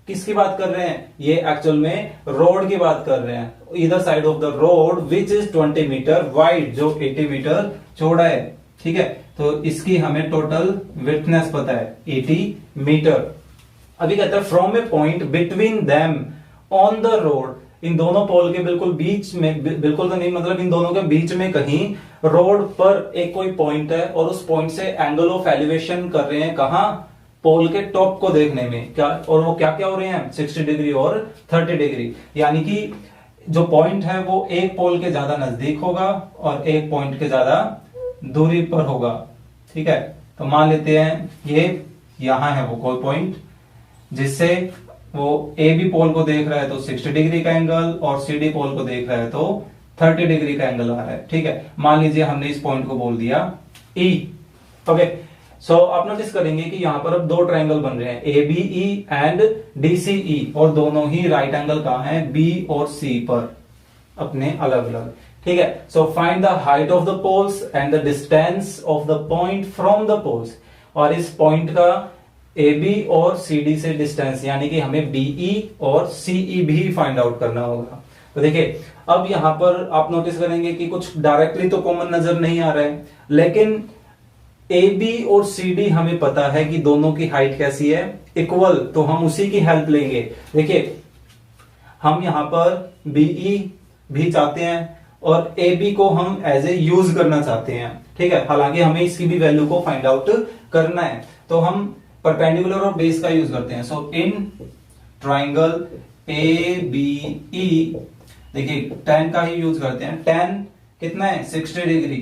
किसकी बात कर रहे हैं, ये एक्चुअल में रोड की बात कर रहे हैं। इधर side of the road which is 20 metre wide, जो 80 मीटर चौड़ा है, ठीक है। तो इसकी हमें टोटल विड्थनेस पता है 80 मीटर। अभी कहता है from a point between them on the road, इन दोनों पोल के बिल्कुल बीच में, बिल्कुल तो नहीं मतलब इन दोनों के बीच में कहीं रोड पर एक कोई पॉइंट है और उस पॉइंट से एंगल ऑफ एलिवेशन कर रहे हैं, कहां, पोल के टॉप को देखने में, क्या, और वो क्या क्या हो रहे हैं, 60 डिग्री और 30 डिग्री। यानी कि जो पॉइंट है वो एक पोल के ज्यादा नजदीक होगा और एक पॉइंट के ज्यादा दूरी पर होगा, ठीक है। तो मान लेते हैं ये यहां है वो कोई पॉइंट, जिससे वो ए बी पोल को देख रहा है तो 60 डिग्री का एंगल और सी डी पोल को देख रहा है तो 30 डिग्री का एंगल आ रहा है, ठीक है। मान लीजिए हमने इस पॉइंट को बोल दिया E, ओके। सो आप नोटिस करेंगे कि यहां पर अब दो ट्रायंगल बन रहे हैं, A B E and D C E, और दोनों ही राइट एंगल कहां है, बी और सी पर, अपने अलग अलग, ठीक है। So find the height of the poles and the distance of the point from the poles, और इस पॉइंट का ए बी और सी डी से डिस्टेंस, यानी कि हमें बीई और सीई भी फाइंड आउट करना होगा। तो देखिए अब यहां पर आप नोटिस करेंगे कि कुछ डायरेक्टली तो कॉमन नजर नहीं आ रहा है, लेकिन ए बी और सी डी हमें पता है कि दोनों की हाइट कैसी है, इक्वल, तो हम उसी की हेल्प लेंगे। देखिए हम यहां पर बीई भी चाहते हैं और ए बी को हम एज ए यूज करना चाहते हैं, ठीक है। हालांकि हमें इसकी भी वैल्यू को फाइंड आउट करना है, तो हम परपेंडिकुलर और बेस का यूज करते हैं। So in triangle A B ई, देखिए tan का ही यूज करते हैं। tan कितना है, 60 डिग्री।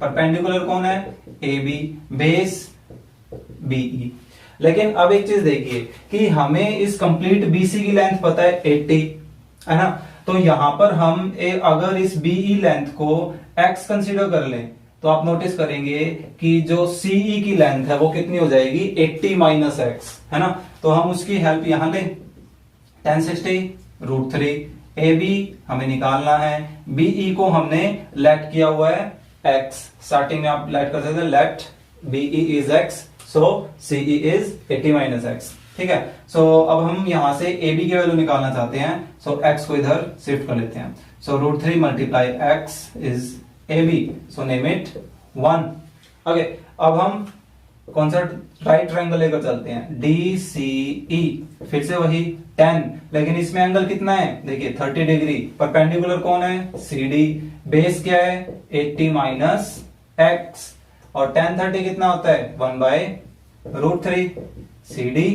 परपेंडिकुलर कौन है, ए बी, बेस बीई। लेकिन अब एक चीज देखिए कि हमें इस कंप्लीट बीसी की लेंथ पता है 80, है ना। तो यहां पर हम अगर इस बीई लेंथ को x कंसीडर कर लें तो आप नोटिस करेंगे कि जो सीई की लेंथ है वो कितनी हो जाएगी, 80 माइनस एक्स, है ना। तो हम उसकी हेल्प यहां लें, tan 60 √3, ए बी हमें निकालना है, बीई को हमने लेट किया हुआ है x, स्टार्टिंग में आप लेट कर सकते हैं, let BE is x, so CE is 80 minus x, ठीक है। सो अब हम यहां से ए बी की वैल्यू निकालना चाहते हैं, सो x को इधर शिफ्ट कर लेते हैं। So √3 multiply x is A B, so name it 1, okay. अब हम कौन सा राइट ट्रायंगल लेकर चलते हैं, डी सी ई, फिर से वही tan, लेकिन इसमें एंगल कितना है, देखिए 30 डिग्री। परपेंडिकुलर कौन है, सी डी, बेस क्या है 80 माइनस एक्स, और tan 30 कितना होता है 1/√3, C D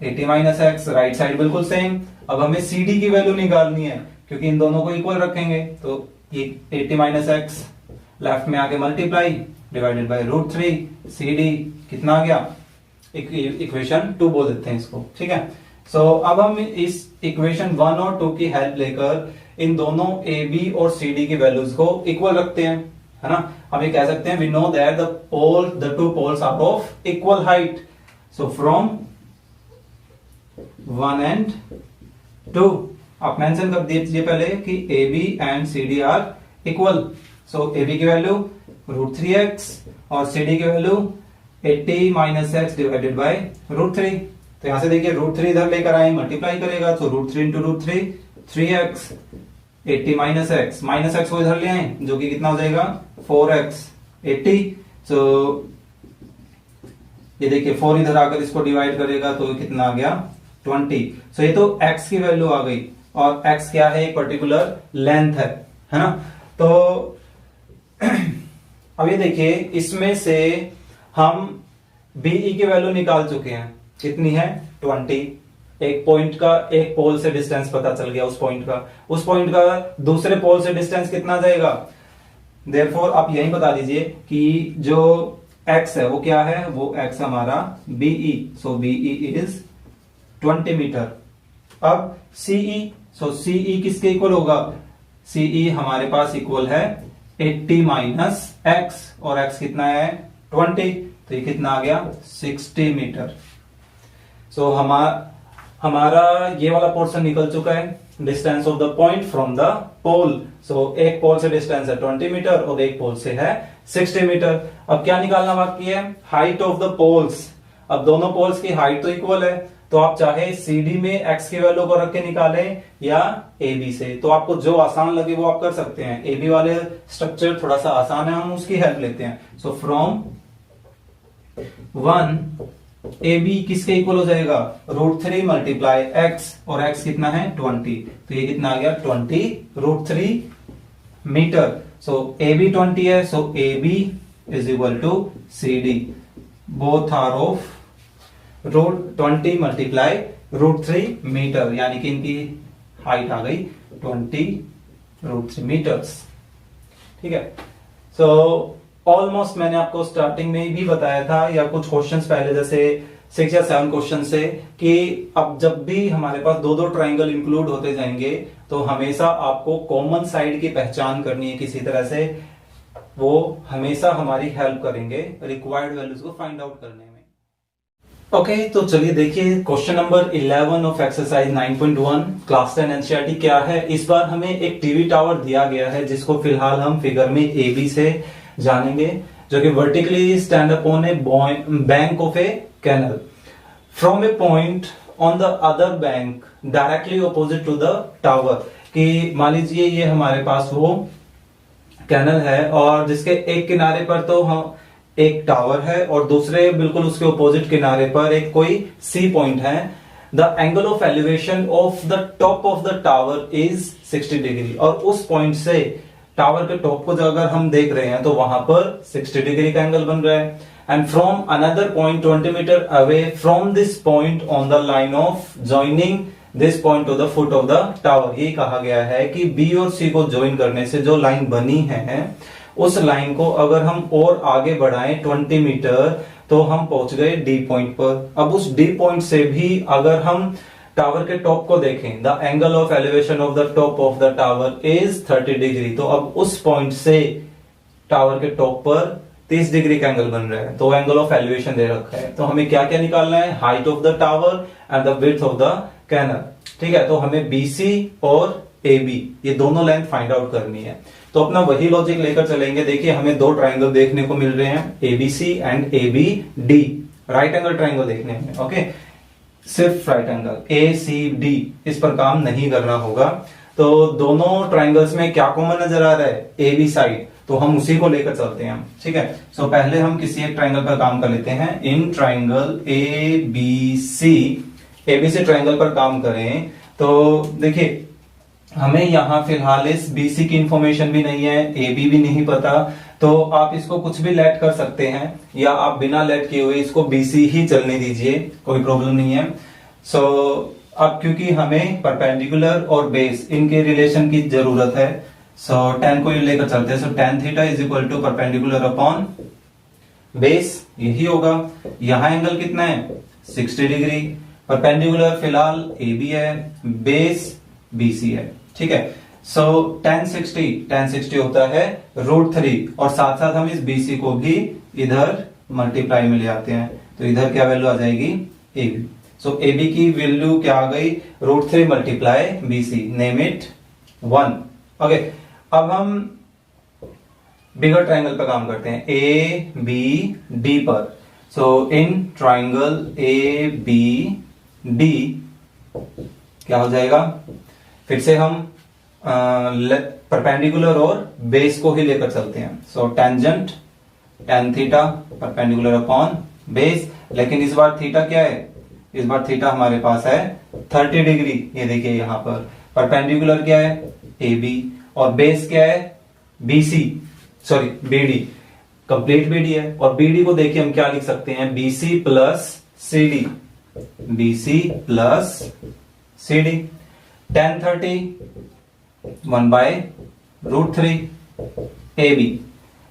80 minus x, right side बिल्कुल सेम। अब हमें सी डी की वैल्यू निकालनी है क्योंकि इन दोनों को इक्वल रखेंगे, तो ये 80 माइनस एक्स लेफ्ट में आके multiply divided by √3, C D कितना आ गया, इक्वेशन 2 बोल देते हैं इसको, ठीक है। सो अब हम इस इक्वेशन 1 और 2 की हेल्प लेकर इन दोनों ए बी और सी डी की वैल्यूज को इक्वल रखते हैं, है ना। हम ये कह सकते हैं we know that the two poles are of equal height, so from 1 and 2 आप मेंशन कर दीजिए पहले कि A B and C D are equal. So A B की वैल्यू √3x और सी डी की value 80 minus x divided by √3। तो यहां से देखिए √3 इधर लेकर आए, मल्टीप्लाई करेगा तो √3 इंटू √3 3x, 80 माइनस एक्स को इधर ले आए जो कि कितना हो जाएगा 4x 80। तो ये देखिए 4 इधर आकर इसको डिवाइड करेगा तो कितना आ गया 20। सो ये तो x की वैल्यू आ गई, और x क्या है, एक पर्टिकुलर लेंथ है ना। तो अब ये देखिए इसमें से हम बीई की वैल्यू निकाल चुके हैं, कितनी है 20। एक पॉइंट का एक पोल से डिस्टेंस पता चल गया, उस पॉइंट का दूसरे पोल से डिस्टेंस कितना जाएगा। देयरफॉर आप यही बता दीजिए कि जो x है वो क्या है, वो x हमारा BE, so BE is 20 metre. अब सीई, सो सीई किसके इक्वल होगा, सीई हमारे पास इक्वल है 80 माइनस एक्स, और x कितना है 20, तो ये कितना आ गया 60 मीटर। सो हमारा ये वाला पोर्शन निकल चुका है, distance of the point from the pole. So एक पोल से डिस्टेंस है 20 मीटर और एक पोल से है 60 मीटर। अब क्या निकालना बाकी है, हाइट ऑफ द पोल्स। अब दोनों पोल्स की हाइट तो इक्वल है, तो आप चाहे CD में x की वैल्यू को रख के निकालें या AB से, तो आपको जो आसान लगे वो आप कर सकते हैं। AB वाले स्ट्रक्चर थोड़ा सा आसान है, हम उसकी हेल्प लेते हैं। सो फ्रॉम 1 AB किसके इक्वल हो जाएगा, √3 मल्टीप्लाई x, और x कितना है 20, तो ये कितना आ गया 20 √3 मीटर। सो AB 20 है, so AB is equal to CD, both are of √20 multiply √3 metre, यानी कि इनकी हाइट आ गई 20 √3 मीटर्स। ठीक है, सो ऑलमोस्ट मैंने आपको स्टार्टिंग में भी बताया था, या कुछ क्वेश्चंस पहले जैसे 6 या 7 क्वेश्चन से, कि अब जब भी हमारे पास दो दो ट्राइंगल इंक्लूड होते जाएंगे तो हमेशा आपको कॉमन साइड की पहचान करनी है किसी तरह से, वो हमेशा हमारी हेल्प करेंगे रिक्वायर्ड वैल्यूज को फाइंड आउट करने में। ओके, तो चलिए देखिए question number 11 of exercise 9.1 class 10 NCERT क्या है। इस बार हमें एक टीवी टावर दिया गया है, जिसको फिलहाल हम फिगर में AB से जानेंगे, जो कि vertically stand upon a bank of a canal from a point on the other bank directly opposite to the tower. कि मान लीजिए ये हमारे पास वो कैनल है, और जिसके एक किनारे पर तो हम एक टावर है और दूसरे बिल्कुल उसके ऑपोजिट किनारे पर एक कोई सी पॉइंट है। The angle of elevation of the top of the tower is 60 degree, और उस पॉइंट से टावर के टॉप को अगर हम देख रहे हैं तो वहां पर 60 डिग्री का एंगल बन रहा है। And from another point 20 metre away from this point on the line of joining this point to the foot of the tower, ये कहा गया है कि B और C को ज्वाइन करने से जो लाइन बनी है, उस लाइन को अगर हम और आगे बढ़ाएं 20 मीटर तो हम पहुंच गए D पॉइंट पर। अब उस D पॉइंट से भी अगर हम टावर के टॉप को देखें, the angle of elevation of the top of the tower is 30 degree, तो अब उस पॉइंट से टावर के टॉप पर 30 डिग्री का एंगल बन रहा है, तो एंगल ऑफ एलिवेशन दे रखा है। तो हमें क्या क्या निकालना है, height of the tower and the width of the canal. ठीक है, तो हमें BC और AB ये दोनों लेंथ फाइंड आउट करनी है। तो अपना वही लॉजिक लेकर चलेंगे। देखिए हमें दो ट्राइंगल देखने को मिल रहे हैं, ABC and ABD, right angle triangle देखने में। ओके, सिर्फ राइट एंगल ACD, इस पर काम नहीं करना होगा। तो दोनों ट्राइंगल्स में क्या कॉमन नजर आ रहा है, AB साइड, तो हम उसी को लेकर चलते हैं। ठीक है, सो पहले हम किसी एक ट्राइंगल पर काम कर लेते हैं। इन ट्राइंगल ABC ट्राइंगल पर काम करें तो देखिए हमें यहां फिलहाल इस BC की इंफॉर्मेशन भी नहीं है, AB भी नहीं पता, तो आप इसको कुछ भी लेट कर सकते हैं, या आप बिना लेट किए हुए इसको BC ही चलने दीजिए, कोई प्रॉब्लम नहीं है। सो अब क्योंकि हमें परपेंडिकुलर और बेस इनके रिलेशन की जरूरत है, सो tan को लेकर चलते हैं। So tan theta is equal to perpendicular upon base, यही होगा। यहां एंगल कितना है 60 डिग्री, परपेंडिकुलर फिलहाल AB है, बेस BC है। ठीक है, सो tan 60 होता है √3, और साथ साथ हम इस BC को भी इधर मल्टीप्लाई में ले आते हैं, तो इधर क्या वैल्यू आ जाएगी AB। सो AB की वैल्यू क्या आ गई, √3 multiply BC, name it 1। Okay, अब हम बिगर ट्राइंगल पर काम करते हैं, ABD पर। सो इन ट्राइंगल ABD क्या हो जाएगा, फिर से हम परपेंडिकुलर और बेस को ही लेकर चलते हैं। So tangent tan theta perpendicular upon base, लेकिन इस बार थीटा क्या है, इस बार थीटा हमारे पास है 30 डिग्री। ये देखिए यहां पर परपेंडिकुलर क्या है AB, और बेस क्या है BD, कंप्लीट BD है। और BD को देखिए हम क्या लिख सकते हैं, BC plus CD। tan 30 1/√3 AB,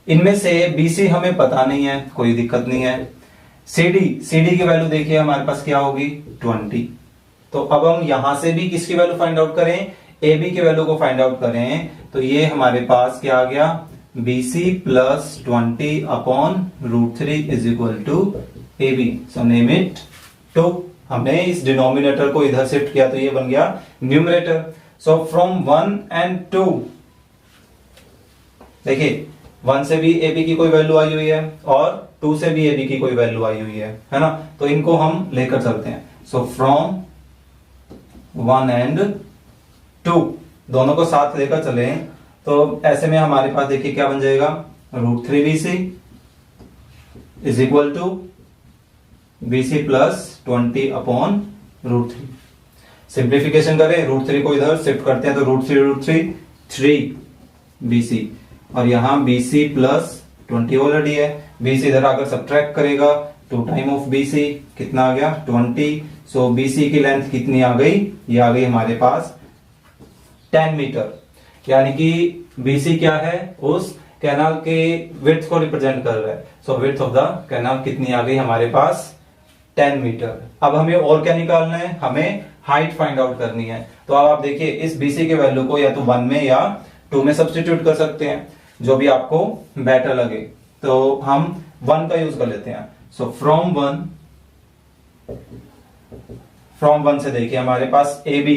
इनमें से BC हमें पता नहीं है, कोई दिक्कत नहीं है। CD की वैल्यू देखिए हमारे पास क्या होगी 20। तो अब हम यहां से भी किसकी वैल्यू फाइंड आउट करें, AB की वैल्यू को फाइंड आउट करें, तो ये हमारे पास क्या आ गया, BC plus 20 upon √3 is equal to AB। So name it 2। हमने इस डिनोमिनेटर को इधर शिफ्ट किया तो ये बन गया न्यूमरेटर। सो फ्रॉम 1 and 2, देखिए 1 से भी AB की कोई वैल्यू आई हुई है और 2 से भी AB की कोई वैल्यू आई हुई है ना, तो इनको हम लेकर चलते हैं। सो फ्रॉम 1 एंड 2 दोनों को साथ लेकर चले, तो ऐसे में हमारे पास देखिए क्या बन जाएगा, √3bc is equal to bc plus 20/√3। Simplification करें, √3 को इधर शिफ्ट करते हैं तो √3 3bc, और यहां bc प्लस 20 ऑलरेडी है, bc इधर आकर सब्ट्रैक्ट करेगा, 2 टाइम ऑफ bc कितना आ गया 20। सो bc की लेंथ कितनी आ गई, ये आ गई हमारे पास 10 मीटर, यानी कि bc क्या है, उस कैनाल के विड्थ को रिप्रेजेंट कर रहा है। सो विड्थ ऑफ द कैनाल कितनी आ गई हमारे पास 10 मीटर। अब हमें और क्या निकालना है, हमें हाइट फाइंड आउट करनी है। तो अब आप देखिए इस bc के वैल्यू को या तो 1 में या 2 में सब्स्टिट्यूट कर सकते हैं, जो भी आपको बेटर लगे। तो हम 1 का यूज कर लेते हैं। सो फ्रॉम 1 से देखिए हमारे पास AB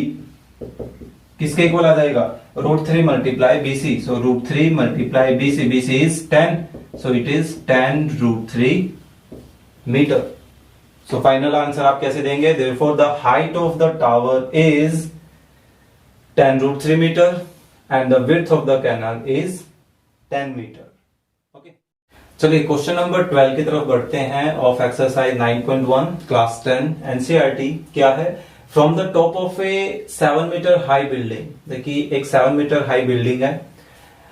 किसके इक्वल आ जाएगा, √3 multiply bc। So √3 multiply bc, bc is 10, so it is 10√3 metre. So final answer आप कैसे देंगे, therefore the height of the tower is 10√3 metre and the width of the canal is 10 metre. Okay, चलिए क्वेश्चन नंबर 12 की तरफ बढ़ते हैं ऑफ एक्सरसाइज 9.1 क्लास 10 एनसीईआरटी। क्या है, from the top of a 7 metre high building, देखिए एक 7 मीटर हाई बिल्डिंग है,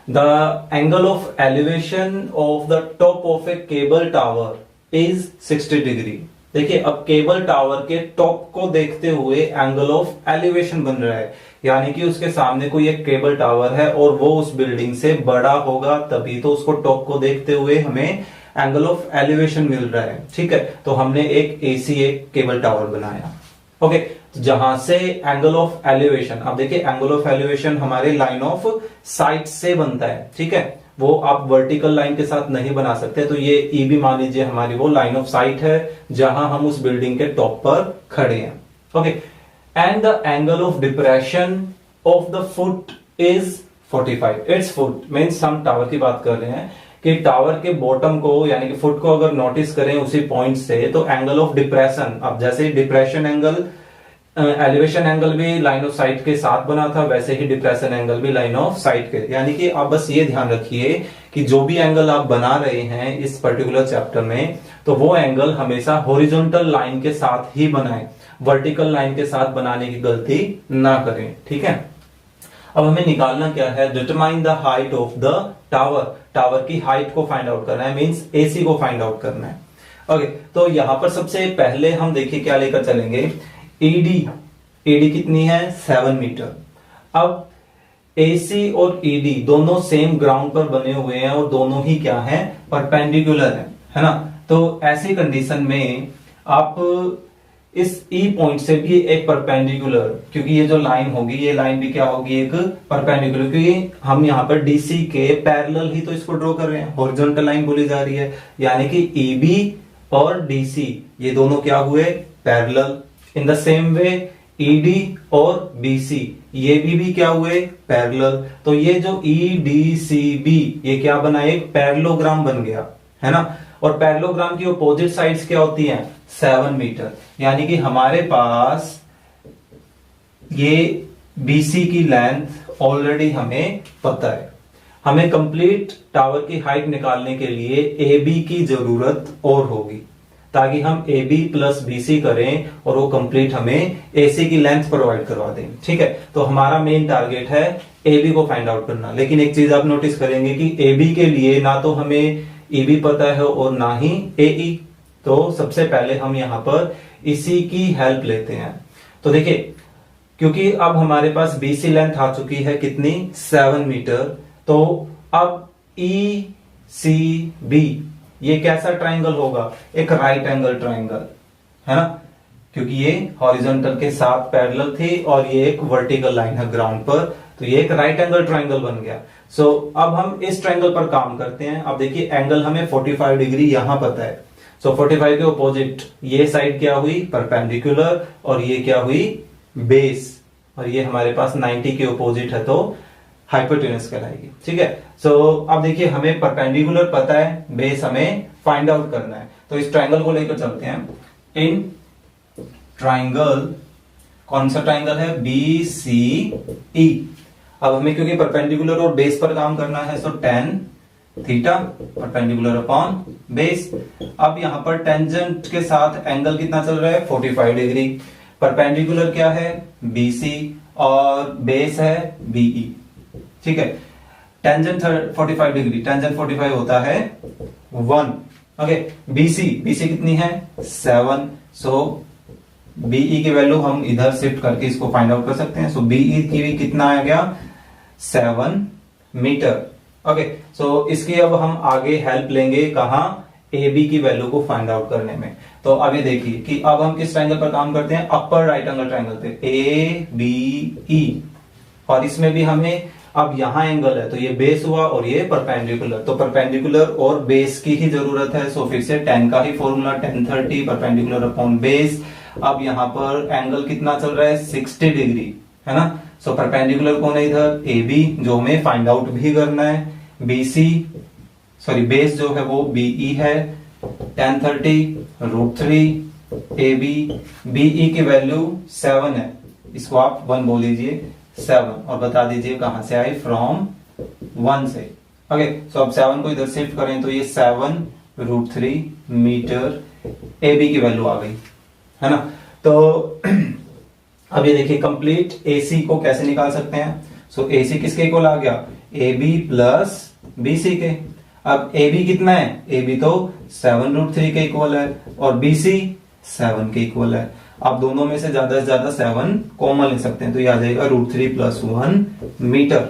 the angle of elevation of the top of a cable tower is 60 degree. देखिए अब केबल टावर के टॉप को देखते हुए एंगल ऑफ एलिवेशन बन रहा है, यानी कि उसके सामने कोई एक केबल टावर है और वो उस बिल्डिंग से बड़ा होगा, तभी तो उसको टॉप को देखते हुए हमें एंगल ऑफ एलिवेशन मिल रहा है। ठीक है, तो हमने एक एसी एक केबल टावर बनाया। ओके, जहां से एंगल ऑफ एलिवेशन, अब देखिए एंगल ऑफ एलिवेशन हमारे लाइन ऑफ साइट से बनता है। ठीक है, वो आप वर्टिकल लाइन के साथ नहीं बना सकते, तो ये ई भी मान लीजिए हमारी वो लाइन ऑफ साइट है जहां हम उस बिल्डिंग के टॉप पर खड़े हैं। Okay, and the angle of depression of the foot is 45। It's foot means हम टावर की बात कर रहे हैं कि टावर के बॉटम को यानी कि फुट को अगर नोटिस करें उसी पॉइंट से, तो एंगल ऑफ डिप्रेशन, अब जैसे डिप्रेशन एंगल एलिवेशन एंगल भी लाइन ऑफ साइट के साथ बना था, वैसे ही डिप्रेशन एंगल भी लाइन ऑफ साइट के। यानी कि आप बस ये ध्यान रखिए कि जो भी एंगल आप बना रहे हैं इस पर्टिकुलर चैप्टर में, तो वो एंगल हमेशा हॉरिजॉन्टल लाइन के साथ ही बनाएं, वर्टिकल लाइन के साथ बनाने की गलती ना करें। ठीक है, अब हमें निकालना क्या है, determine the height of the tower. Tower की हाइट को फाइंड आउट करना है, मींस एसी को फाइंड आउट करना है। ओके, तो यहां पर सबसे पहले हम देखिए क्या लेकर चलेंगे, एडी कितनी है 7 मीटर। अब एसी और ईडी दोनों सेम ग्राउंड पर बने हुए हैं और दोनों ही क्या है, परपेंडिकुलर है ना। तो ऐसी कंडीशन में आप इस ई पॉइंट से भी एक परपेंडिकुलर, क्योंकि ये जो लाइन होगी ये लाइन भी क्या होगी, एक परपेंडिकुलर, क्योंकि हम यहाँ पर डीसी के पैरेलल ही तो इसको ड्रॉ कर रहे हैं, हॉरिजॉन्टल लाइन बोली जा रही है, यानी कि ईबी और डीसी ये दोनों क्या हुए, parallel. In the same way ED और बीसी ये भी क्या हुए, पैरेलल। तो ये जो ईडीसीबी ये क्या बना, एक पैरेललोग्राम बन गया, है ना। और पैरेललोग्राम की अपोजिट साइड्स क्या होती हैं, 7 मीटर। यानी कि हमारे पास ये बीसी की लेंथ ऑलरेडी हमें पता है, हमें कंप्लीट टावर की हाइट निकालने के लिए ए बी की जरूरत और होगी, ताकि हम ए बी प्लस बीसी करें और वो कंप्लीट हमें एसी की लेंथ प्रोवाइड करवा दें। ठीक है, तो हमारा मेन टारगेट है ए बी को फाइंड आउट करना। लेकिन एक चीज आप नोटिस करेंगे कि ए बी के लिए ना तो हमें ई बी पता है और ना ही ए ई, तो सबसे पहले हम यहां पर इसी की हेल्प लेते हैं। तो देखिए, क्योंकि अब हमारे पास बीसी लेंथ आ चुकी है कितनी, 7 मीटर, तो अब ई सी बी ये कैसा ट्राइंगल होगा, एक राइट एंगल ट्राइंगल, है ना, क्योंकि ये हॉरिजॉन्टल के साथ पैरेलल थी और ये एक वर्टिकल लाइन है ग्राउंड पर, तो ये एक राइट एंगल ट्राइंगल बन गया। सो अब हम इस ट्राइंगल पर काम करते हैं। अब देखिए एंगल हमें 45 डिग्री यहां पता है, सो 45 के ऑपोजिट ये साइड क्या हुई, परपेंडिकुलर, और ये क्या हुई, बेस, और ये हमारे पास 90 के ऑपोजिट है तो हाइपोटेनस कहलाएगी। ठीक है, सो अब देखिए हमें परपेंडिकुलर पता है, बेस हमें फाइंड आउट करना है। तो इस ट्राइंगल को लेकर चलते हैं। इन ट्राइंगल, कौन सा ट्राइंगल है, बी सी ई। अब हमें क्योंकि परपेंडिकुलर और बेस पर काम करना है, so tan theta perpendicular upon base. अब यहां पर टेंजेंट के साथ एंगल कितना चल रहा है, 45 डिग्री। परपेंडिकुलर क्या है, बीसी, और बेस है बीई। ठीक है, टेंजेंट 45 डिग्री, टेंजेंट 45 होता है 1। ओके, बीसी, बीसी कितनी है 7। सो बीई की वैल्यू हम इधर शिफ्ट करके इसको फाइंड आउट कर सकते हैं। सो बीई की भी कितना आ गया 7 मीटर। ओके, सो इसकी अब हम आगे हेल्प लेंगे कहां, ए बी की वैल्यू को फाइंड आउट करने में। तो अब ये देखिए कि अब हम किस ट्रायंगल पर काम करते हैं, अपर राइट एंगल ट्रायंगल पे, ए बी ई। और इसमें भी हमें अब यहां एंगल है तो ये बेस हुआ और ये परपेंडिकुलर, तो परपेंडिकुलर और बेस की ही जरूरत है। सो फिर से 10 का ही फॉर्मूला, 10 30 परपेंडिकुलर अपॉन बेस। अब यहां पर एंगल कितना चल रहा है 60 डिग्री, है ना। सो परपेंडिकुलर कौन है इधर, ए बी, जो हमें फाइंड आउट भी करना है। बीसी सॉरी बेस जो है वो बीई है, 10 30 √3 ए बी। बीई की वैल्यू 7 है, इसको आप 1 बोल लीजिए, 7, और बता दीजिए कहां से आए, फ्रॉम 1 से। ओके, सो अब 7 को इधर शिफ्ट करें तो ये 7 √3 मीटर ए बी की वैल्यू आ गई, है ना। तो अब ये देखिए कंप्लीट एसी को कैसे निकाल सकते हैं। सो एसी किसके इक्वल आ गया, ए बी प्लस बीसी के। अब ए बी कितना है, ए बी तो 7 √3 के इक्वल है और बीसी 7 के इक्वल है। आप दोनों में से ज्यादा 7 कॉमन ले सकते हैं, तो ये आ जाएगा √3 + 1 metre.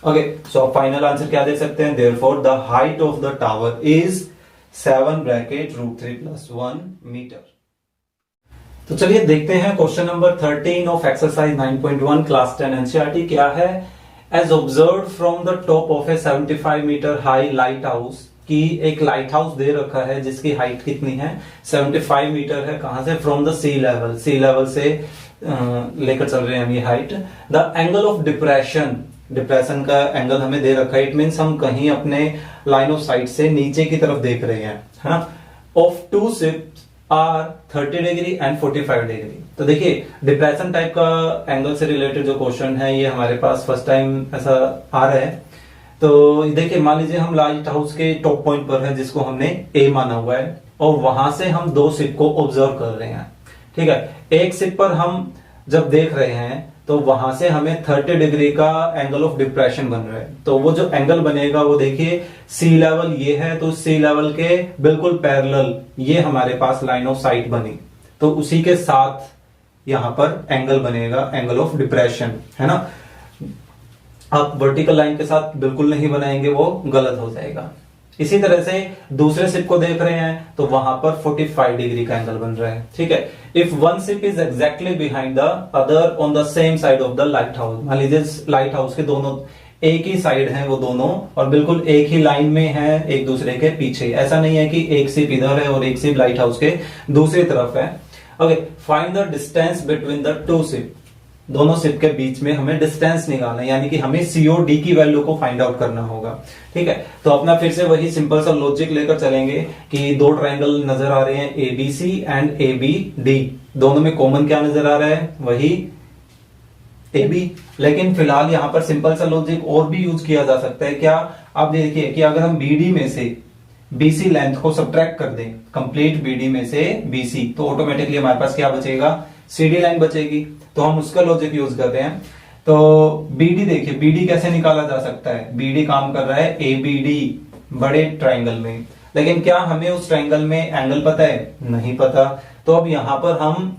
Okay, so final answer क्या दे सकते हैं, therefore the height of the tower is 7 bracket √3 + 1 metre. तो चलिए देखते हैं question number 13 of exercise 9.1 class 10 NCERT क्या है। As observed from the top of a 75 metre high lighthouse, की एक लाइट हाउस दे रखा है जिसकी हाइट कितनी है 75 मीटर है। कहां से, from the sea level, sea level से लेकर चल रहे हैं हम ये height. The angle of depression, depression का एंगल हमें दे रखा है, इट मीन्स हम कहीं अपने लाइन ऑफ साइट से नीचे की तरफ देख रहे हैं, है ना। Of 2 ships are 30 degree and 45 degree. तो देखिए डिप्रेशन टाइप का एंगल से रिलेटेड जो क्वेश्चन है ये हमारे पास फर्स्ट टाइम ऐसा आ रहा है। तो देखिए मान लीजिए हम लाइट हाउस के टॉप पॉइंट पर है जिसको हमने ए माना हुआ है, और वहां से हम 2 शिप को ऑब्जर्व कर रहे हैं। ठीक है, एक शिप पर हम जब देख रहे हैं तो वहां से हमें 30 डिग्री का एंगल ऑफ डिप्रेशन बन रहा है। तो वो जो एंगल बनेगा वो देखिए सी लेवल ये है, तो सी लेवल के बिल्कुल पैरेलल ये हमारे पास लाइन ऑफ साइट बनी, तो उसी के साथ यहां पर एंगल बनेगा, एंगल ऑफ डिप्रेशन, है ना। आप वर्टिकल लाइन के साथ बिल्कुल नहीं बनाएंगे, वो गलत हो जाएगा। इसी तरह से दूसरे शिप को देख रहे हैं तो वहां पर 45 डिग्री का एंगल बन रहा है। ठीक है, if one ship is exactly behind the other on the same side of the light house, मान लीजिए लाइट हाउस के दोनों एक ही साइड है वो दोनों, और बिल्कुल एक ही लाइन में है एक दूसरे के पीछे। ऐसा नहीं है कि एक शिप इधर है और एक शिप लाइट हाउस के दूसरी तरफ है। Okay, find the distance between the 2 ship, दोनों शिप के बीच में हमें डिस्टेंस निकालना है, यानी कि हमें सीओडी की वैल्यू को फाइंड आउट करना होगा। ठीक है, तो अपना फिर से वही सिंपल सा लॉजिक लेकर चलेंगे कि 2 ट्रायंगल नजर आ रहे हैं, एबीसी एंड एबीडी, दोनों में कॉमन क्या नजर आ रहा है, वही एबी। लेकिन फिलहाल यहां पर सिंपल सा लॉजिक और भी यूज किया जा सकता है। क्या, आप देखिए कि अगर हम बीडी में से बीसी लेंथ को सब्ट्रैक्ट कर दें, कंप्लीट बीडी में से बीसी, तो ऑटोमेटिकली हमारे पास क्या बचेगा, सीडी लाइन बचेगी। तो हम उसका लॉजिक यूज कर रहे हैं। तो बीडी देखिए, बीडी कैसे निकाला जा सकता है, बीडी काम कर रहा है एबीडी बड़े ट्रायंगल में, लेकिन क्या हमें उस ट्रायंगल में एंगल पता है, नहीं पता। तो अब यहां पर हम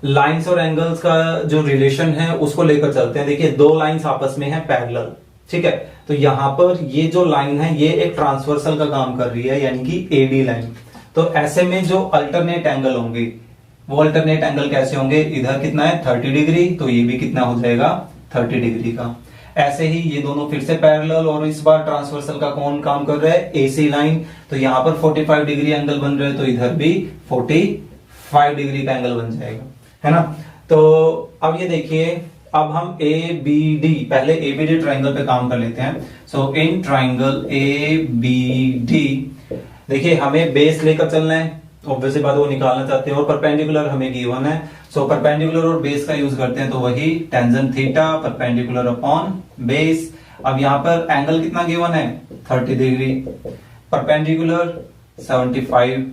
लाइंस और एंगल्स का जो रिलेशन है उसको लेकर चलते हैं। देखिए 2 लाइंस आपस में है पैरेलल, ठीक है, तो यहां पर ये जो लाइन है ये एक ट्रांसवर्सल का काम कर रही है, यानी कि एडी लाइन। तो ऐसे में जो अल्टरनेट एंगल होंगे वो अल्टरनेट एंगल कैसे होंगे, इधर कितना है 30 डिग्री, तो ये भी कितना हो जाएगा 30 डिग्री का। ऐसे ही ये दोनों फिर से पैरेलल, और इस बार ट्रांसवर्सल का कौन काम कर रहा है, एसी लाइन। तो यहां पर 45 डिग्री एंगल बन रहा है, तो इधर भी 45 डिग्री का एंगल बन जाएगा, है ना। तो अब ये देखिए, अब हम ए बी डी, पहले ए बी डी ट्राइंगल पे काम कर लेते हैं। So in triangle A B D देखिए हमें बेस लेकर चलना है, ऑब्वियसली बात वो निकालना चाहते हैं, और परपेंडिकुलर हमें गिवन है, सो परपेंडिकुलर और बेस का यूज करते हैं, तो वही tangent theta perpendicular upon base. अब यहाँ पर एंगल कितना गिवन है 30 डिग्री, परपेंडिकुलर 75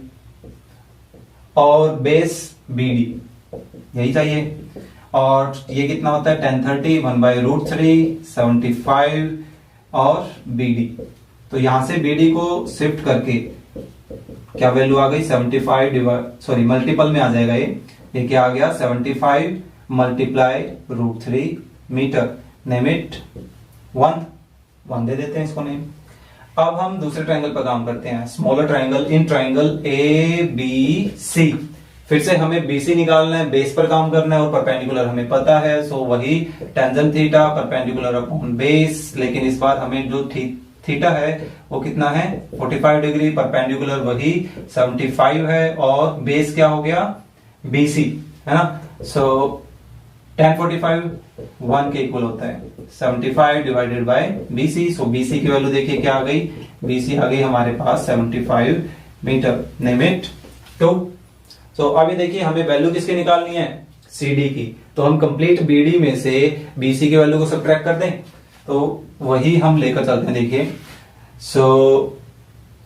और बेस BD यही चाहिए। और ये कितना होता है tan 30 1/√3 75 और BD। तो यहां से BD को शिफ्ट करके क्या वैल्यू आ गई 75 मल्टीपल में आ जाएगा, ये क्या आ गया 75 मल्टीप्लाई √3 मीटर। नेम इट 1 दे देते हैं इसको नेम। अब हम दूसरे ट्रायंगल पर काम करते हैं, smaller triangle. In triangle ABC फिर से हमें BC निकालना है, बेस पर काम करना है, और परपेंडिकुलर हमें पता है, सो वही tangent theta perpendicular upon base. लेकिन इस बार हमें जो थीटा है वो कितना है 45 डिग्री, परपेंडिकुलर वही 75 है, और बेस क्या हो गया BC है ना। सो tan 45 1 के इक्वल होता है 75 divided by BC। So BC की वैल्यू देखिए क्या आ गई, BC आ गई हमारे पास 75 मीटर। Name it 2। सो अभी देखिए हमें वैल्यू किसकी निकालनी है CD की, तो हम कंप्लीट BD में से BC की वैल्यू को सब्ट्रैक्ट कर दें, तो वही हम लेकर चलते हैं। देखिए सो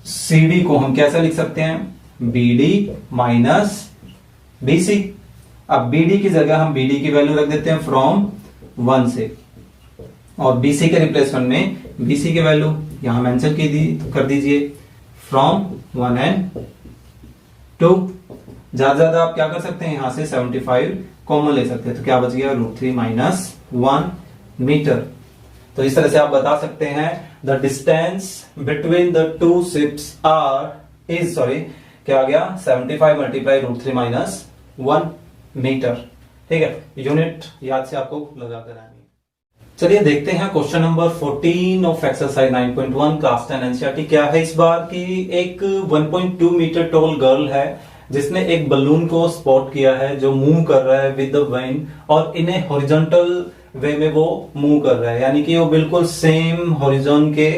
CD को हम कैसे लिख सकते हैं BD माइनस BC। अब BD की जगह हम BD की वैल्यू रख देते हैं फ्रॉम 1 से, और BC के रिप्लेसमेंट में BC की वैल्यू यहां मेंशन कर दीजिए फ्रॉम 1 and 2। ज्यादा आप क्या कर सकते हैं, यहां से 75 कॉमन ले सकते हैं, तो क्या बच गया √3 माइनस 1 मीटर। तो इस तरह से आप बता सकते हैं the distance between the two ships क्या आ गया 75 मल्टीप्लाई √3 माइनस 1 मीटर। ठीक है, यूनिट याद से आपको लगाकर आएंगे। चलिए देखते हैं question number 14 of exercise 9.1 class 10 NCERT. क्या है इस बार की, एक 1.2 मीटर टॉल गर्ल है जिसने एक बलून को स्पॉट किया है जो मूव कर रहा है विद द विंड, और इन्हें हॉरिजॉन्टल वे में वो मूव कर रहा है, यानी कि वो बिल्कुल सेम हॉरिजॉन के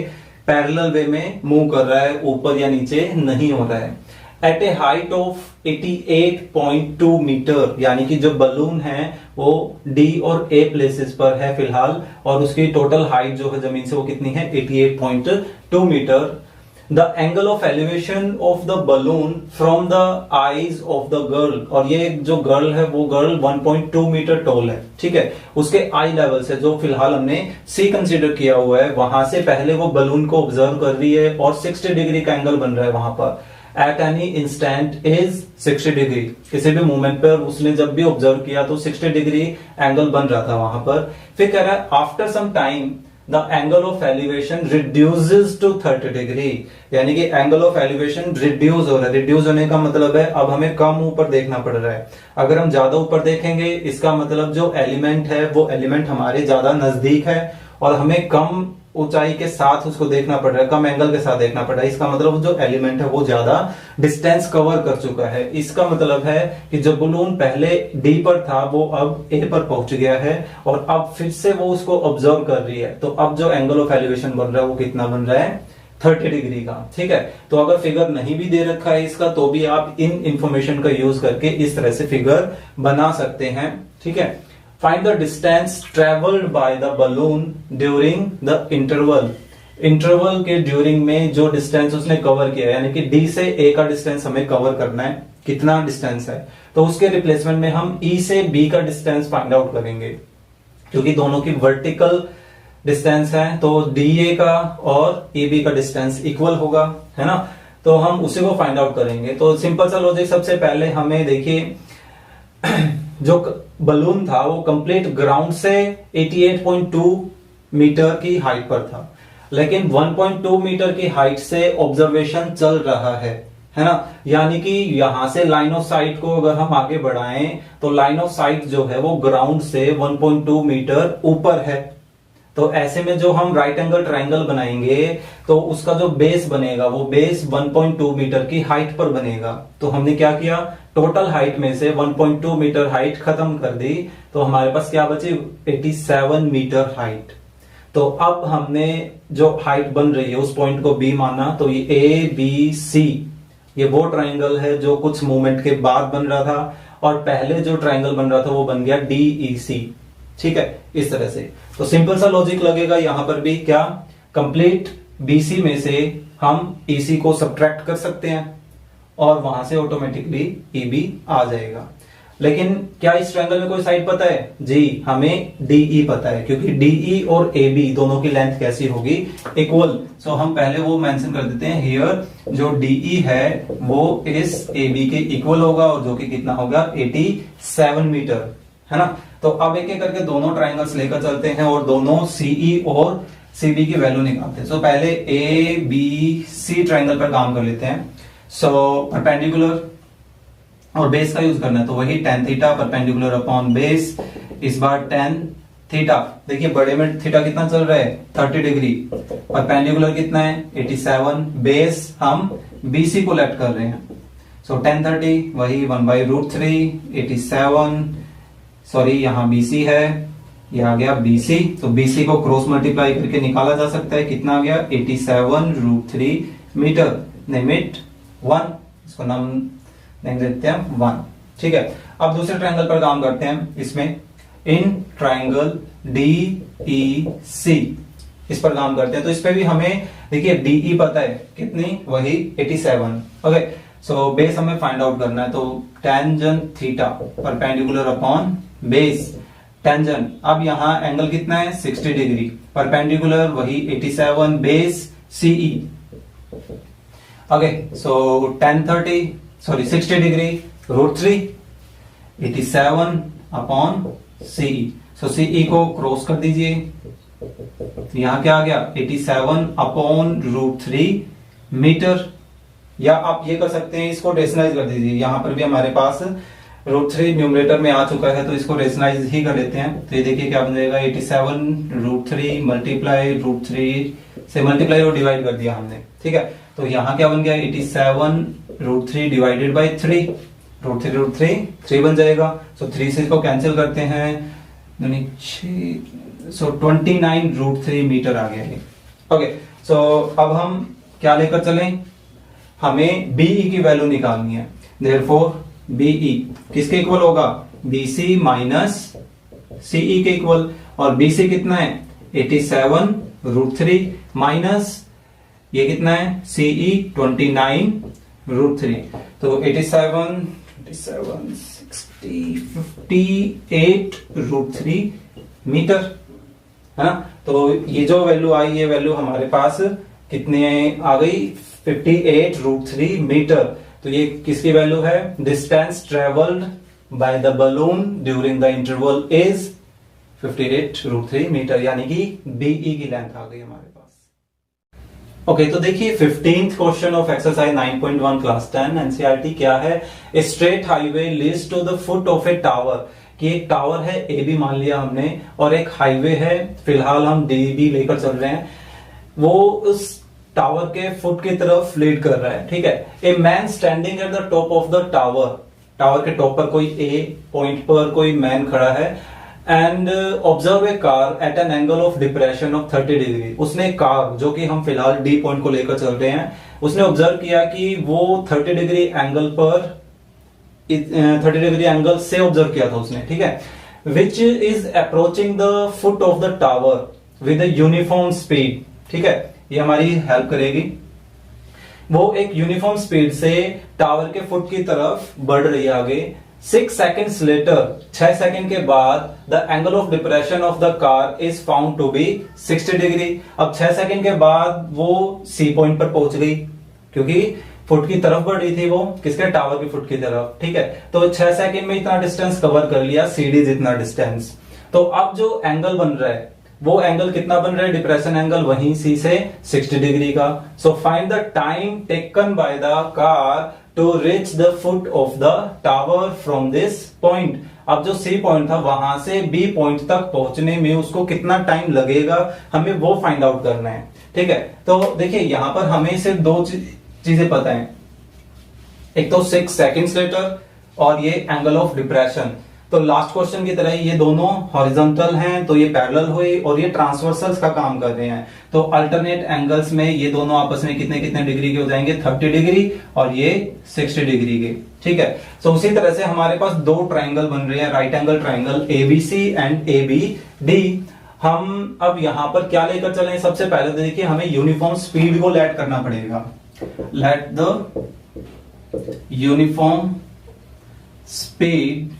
पैरेलल वे में मूव कर रहा है, ऊपर या नीचे नहीं हो रहा है। At a height of 88.2 metre, यानी कि जो बलून है वो D और A प्लेसेस पर है फिलहाल, और उसकी टोटल हाइट जो है जमीन से वो कितनी है 88.2 metre. The angle of elevation of the balloon from the eyes of the girl, और ये जो गर्ल है वो गर्ल 1.2 मीटर टॉल है, ठीक है। उसके आई लेवल से जो फिलहाल हमने C कंसीडर किया हुआ है, वहां से पहले वो बलून को ऑब्जर्व कर रही है, और 60 डिग्री का एंगल बन रहा है वहां पर। At any instant is 60 degree, किसी भी मूवमेंट पर उसने जब भी ऑब्जर्व किया तो 60 डिग्री एंगल बन रहा था वहां पर। फिर कह रहा है after some time the angle of elevation reduces to 30 degree, यानी कि एंगल ऑफ एलिवेशन रिड्यूस हो रहा है। रिड्यूस होने का मतलब है अब हमें कम ऊपर देखना पड़ रहा है। अगर हम ज्यादा ऊपर देखेंगे इसका मतलब जो एलिमेंट है वो एलिमेंट हमारे ज्यादा नजदीक है, और हमें कम ऊंचाई के साथ उसको देखना पड़ रहा है, कम एंगल के साथ देखना पड़ रहा है। इसका मतलब जो एलिमेंट है वो ज्यादा डिस्टेंस कवर कर चुका है। इसका मतलब है कि जो बलून पहले D पर था वो अब A पर पहुंच गया है, और अब फिर से वो उसको ऑब्जर्व कर रही है। तो अब जो एंगल ऑफ एलिवेशन बन रहा है वो कितना बन रहा है 30 डिग्री का, ठीक है। तो अगर फिगर नहीं भी दे रखा है इसका, तो भी आप इन इंफॉर्मेशन का यूज करके इस तरह से फिगर बना सकते हैं, ठीक है। Find the distance traveled by the balloon during the interval. Interval के ड्यूरिंग में जो डिस्टेंस उसने कवर किया, यानी कि D से A का डिस्टेंस हमें कवर करना है, कितना डिस्टेंस है, तो उसके रिप्लेसमेंट में हम E से B का डिस्टेंस फाइंड आउट करेंगे, क्योंकि दोनों की वर्टिकल डिस्टेंस है, तो DA का और AB का डिस्टेंस इक्वल होगा, है ना। तो हम उसी को फाइंड आउट करेंगे। तो सिंपल सा लॉजिक, सबसे पहले हमें देखिए जो बलून था वो कंप्लीट ग्राउंड से 88.2 मीटर की हाइट पर था, लेकिन 1.2 मीटर की हाइट से ऑब्जर्वेशन चल रहा है ना। यानी कि यहां से लाइन ऑफ साइट को अगर हम आगे बढ़ाएं तो लाइन ऑफ साइट जो है वो ग्राउंड से 1.2 मीटर ऊपर है। तो ऐसे में जो हम राइट एंगल ट्राइंगल बनाएंगे तो उसका जो बेस बनेगा वो बेस 1.2 मीटर की हाइट पर बनेगा। तो हमने क्या किया, टोटल हाइट में से 1.2 मीटर हाइट खत्म कर दी, तो हमारे पास क्या बची 87 मीटर हाइट। तो अब हमने जो हाइट बन रही है उस पॉइंट को B माना, तो ये A B C ये वो ट्राइंगल है जो कुछ मूवमेंट के बाद बन रहा था, और पहले जो ट्राइंगल बन रहा था वो बन गया DEC। ठीक है, इस तरह से। तो सिंपल सा लॉजिक लगेगा यहां पर भी, क्या कंप्लीट BC में से हम EC को सब्ट्रैक्ट कर सकते हैं और वहां से ऑटोमेटिकली EB आ जाएगा। लेकिन क्या इस ट्रायंगल में कोई साइड पता है? जी, हमें DE पता है, क्योंकि DE और AB दोनों की लेंथ कैसी होगी? इक्वल। सो हम पहले वो मेंशन कर देते हैं हियर, जो DE है वो इस AB के इक्वल होगा, और जो कि कितना होगा? 87 मीटर, है ना। तो अब एक एक करके दोनों ट्रायंगल्स लेकर चलते हैं और दोनों CE और CB की वैल्यू निकालते हैं। सो पहले ABC ट्रायंगल पर काम कर लेते हैं। सो परपेंडिकुलर और बेस का यूज करना है, तो वही tan theta perpendicular upon base, इस बार tan थीटा। देखिए बड़े में थीटा कितना चल रहा है? 30 डिग्री। परपेंडिकुलर कितना है? 87। बेस हम BC को लेट कर रहे हैं, सो tan 30 वही 1/√3 87, सॉरी यहाँ BC है, यह आ गया BC। तो BC को क्रॉस मल्टीप्लाई करके निकाला जा सकता है, कितना आ गया? 87√3 मीटर। लिमिट 1, इसको नाम नहीं देते हैं 1। ठीक है, अब दूसरे ट्रायंगल पर काम करते हैं। इसमें इन ट्रायंगल DEC इस पर काम करते हैं। तो इस पे भी हमें देखिए DE पता है कितनी, वही 87। ओके, सो बेस हमें फाइंड आउट करना है, तो tangent theta perpendicular upon base tangent. अब यहाँ एंगल कितना है? 60 डिग्री। परपेंडिकुलर वही 87, बेस CE। ओके, सो tan 30 sorry 60 degree √3 87 upon CE। सो CE को क्रॉस कर दीजिए, यहां क्या आ गया? 87 अपॉन √3 मीटर। या आप ये कर सकते हैं, इसको रेशनलाइज कर दीजिए। यहां पर भी हमारे पास √3 न्यूमरेटर में आ चुका है, तो इसको रेशनलाइज ही कर लेते हैं। तो ये देखिए क्या बन जाएगा? 87 √3 मल्टीप्लाई √3 से मल्टीप्लाई और डिवाइड कर दिया हमने। ठीक है, तो यहां क्या बन गया? 87√3 डिवाइडेड बाई 3, √3 3 बन जाएगा। सो 3 से इसको कैंसिल करते हैं, सो 29√3 मीटर आ गया है। ओके, सो अब हम क्या लेकर चलें? हमें BE की वैल्यू निकालनी है। देयरफॉर BE किसके इक्वल होगा? BC माइनस CE के इक्वल। और BC कितना है? 87√3 माइनस ये कितना है? CE 29√3। तो 87 60 58√3 मीटर, है ना। तो ये जो वैल्यू आई, ये वैल्यू हमारे पास कितने आ गई? 58√3 मीटर। तो ये किसकी वैल्यू है? Distance travelled by the balloon during the interval is 58√3 metre, यानी कि BE की लेंथ आ गई हमारे पास। ओके, तो देखिए 15th question of exercise 9.1 class 10 NCERT क्या है? A straight highway leads to the foot of a tower. कि एक टावर है AB मान लिया हमने, और एक हाईवे है, फिलहाल हम DB लेकर चल रहे हैं, वो उस टावर के फुट की तरफ लीड कर रहा है। ठीक है, a man standing at the top of the tower. Tower के टॉप पर कोई A पॉइंट पर कोई मैन खड़ा है, and observe a car eight an angle of depression of 30 degree. उसने कार, जो कि हम फिलहाल D पॉइंट को लेकर चल रहे हैं, उसने ऑब्जर्व किया कि वो 30 डिग्री एंगल पर 30 डिग्री एंगल से ऑब्जर्व किया था उसने। ठीक है, which is approaching the foot of the tower with uniform speed. ठीक है, ये हमारी हेल्प करेगी। वो एक यूनिफॉर्म स्पीड से टावर के फुट की तरफ बढ़ रही है आगे। 6 सेकेंड्स लेटर, 6 सेकेंड के बाद the angle of depression of the car is found to be 60 degree. अब 6 सेकेंड के बाद वो C पॉइंट पर पहुंच गई, क्योंकि फुट की तरफ बढ़ रही थी वो, किसके? टावर की फुट की तरफ। ठीक है, तो 6 सेकेंड में इतना डिस्टेंस कवर कर लिया, CD जितना डिस्टेंस। तो अब जो एंगल बन रहा है, वो एंगल कितना बन रहा है? डिप्रेशन एंगल वहीं C से 60 डिग्री का। So find the time taken by the car to reach the foot of the tower from this point. अब जो C पॉइंट था, वहां से B पॉइंट तक पहुंचने में उसको कितना टाइम लगेगा, हमें वो फाइंड आउट करना है। ठीक है, तो देखिए यहां पर हमें सिर्फ 2 चीजें पता है, एक तो 6 सेकेंड्स लेटर और ये एंगल ऑफ डिप्रेशन। तो लास्ट क्वेश्चन की तरह ही ये दोनों हॉरिजॉन्टल हैं तो ये पैरेलल हुए और ये ट्रांसवर्सल्स का काम कर रहे हैं, तो अल्टरनेट एंगल्स में ये दोनों आपस में कितने कितने डिग्री के हो जाएंगे, 30 डिग्री और ये 60 डिग्री के। ठीक है, तो उसी तरह से हमारे पास दो ट्राइंगल बन रहे हैं, right angle triangle ABC and ABD. हम अब यहां पर क्या लेकर चलें, सबसे पहले तो देखिए हमें यूनिफॉर्म स्पीड को लेट करना पड़ेगा। लेट द यूनिफॉर्म स्पीड,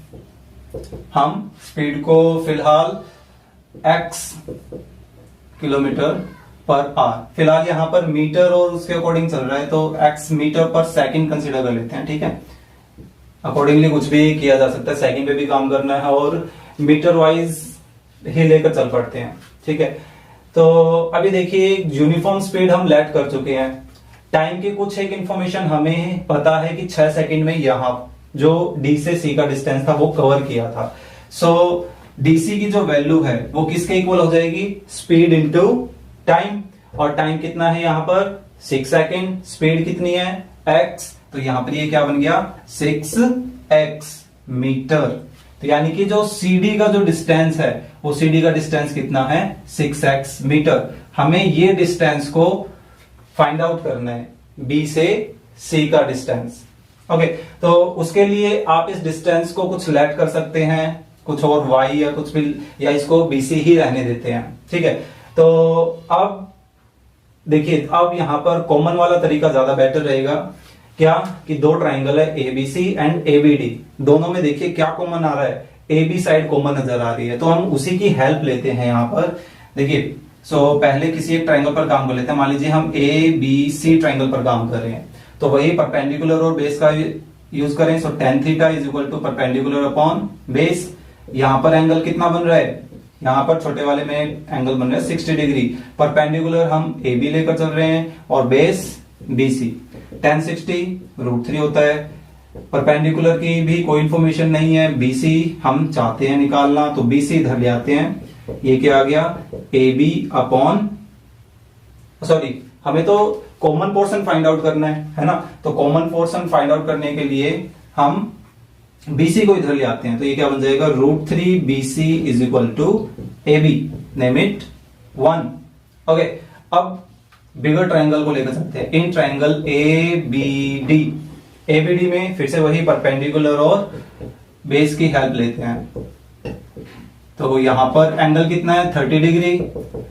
हम स्पीड को फिलहाल x किलोमीटर पर आवर, फिलहाल यहां पर मीटर और उसके अकॉर्डिंग चल रहा है तो x मीटर पर सेकंड कंसीडर कर लेते हैं। ठीक है, अकॉर्डिंगली कुछ भी किया जा सकता है, सेकंड पे भी काम करना है और मीटर वाइज ही लेकर चल पड़ते हैं। ठीक है, तो अभी देखिए यूनिफॉर्म स्पीड हम लेट कर चुके हैं। टाइम की कुछ एक इंफॉर्मेशन हमें पता है कि 6 सेकंड में यहां जो डी से सी का डिस्टेंस था वो कवर किया था। सो डीसी की जो वैल्यू है वो किसके इक्वल हो जाएगी, स्पीड इंटू टाइम, और टाइम कितना है यहां पर 6 सेकंड, स्पीड कितनी है x, तो यहां पर ये क्या बन गया 6x मीटर। तो यानी कि जो CD का जो डिस्टेंस है वो CD का डिस्टेंस कितना है 6x मीटर। हमें ये डिस्टेंस को फाइंड आउट करना है, B से C का डिस्टेंस। ओके, तो उसके लिए आप इस डिस्टेंस को कुछ लेट कर सकते हैं, कुछ और y या कुछ भी, या इसको BC ही रहने देते हैं। ठीक है, तो अब देखिए अब यहां पर कॉमन वाला तरीका ज्यादा बेटर रहेगा। क्या कि दो ट्राइंगल है एबीसी एंड एबीडी, दोनों में देखिए क्या कॉमन आ रहा है, AB साइड कॉमन नजर आ रही है, तो हम उसी की हेल्प लेते हैं यहां पर। देखिए पहले किसी एक ट्राइंगल पर काम कर लेते हैं, मान लीजिए हम ABC ट्राइंगल पर काम कर रहे हैं, तो वही परपेंडिकुलर और बेस का यूज करें। So tan theta is equal to perpendicular upon base. यहां पर एंगल कितना बन रहा है, यहां पर छोटे वाले में एंगल बन रहा है 60 डिग्री, परपेंडिकुलर हम AB लेकर चल रहे हैं और बेस BC। tan 60 √3 होता है, परपेंडिकुलर की भी कोई इंफॉर्मेशन नहीं है, BC हम चाहते हैं निकालना तो BC इधर ले आते हैं, ये क्या आ गया AB अपॉन, सॉरी हमें तो कॉमन पोर्शन फाइंड आउट करना है ना, तो कॉमन पोर्शन फाइंड आउट करने के लिए हम BC को इधर ले आते हैं, तो ये क्या बन जाएगा √3 BC is equal to AB, name it 1। Okay, अब बिगर ट्राइंगल को लेकर चलते हैं, इन ट्राइंगल ABD में फिर से वही परपेंडिकुलर और बेस की हेल्प लेते हैं। तो यहां पर एंगल कितना है 30 डिग्री,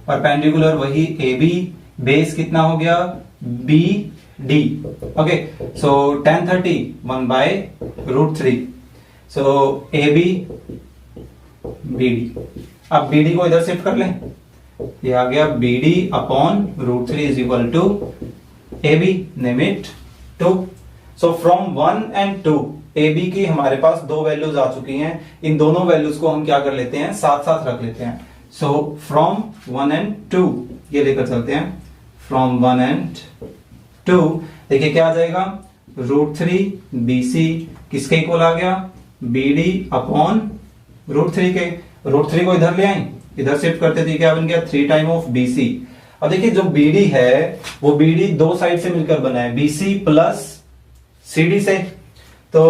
परपेंडिकुलर वही AB, बेस कितना हो गया BD। ओके, सो tan 30 1/√3, सो AB BD। अब BD को इधर शिफ्ट कर लें, ये आ गया BD upon √3 is equal to AB, name it 2। So from 1 and 2 AB की हमारे पास दो वैल्यूज आ चुकी हैं, इन दोनों वैल्यूज को हम क्या कर लेते हैं साथ साथ रख लेते हैं। सो फ्रॉम 1 एंड 2 ये लेकर चलते हैं, फ्रॉम 1 एंड 2 देखिए क्या आ जाएगा √3 BC किसके इक्वल आ गया BD अपॉन √3 के, √3 को इधर ले आए, इधर शिफ्ट करते थे क्या बन गया 3 टाइम ऑफ BC। अब देखिए जो BD है वो BD दो साइड से मिलकर बना है, BC प्लस CD से, तो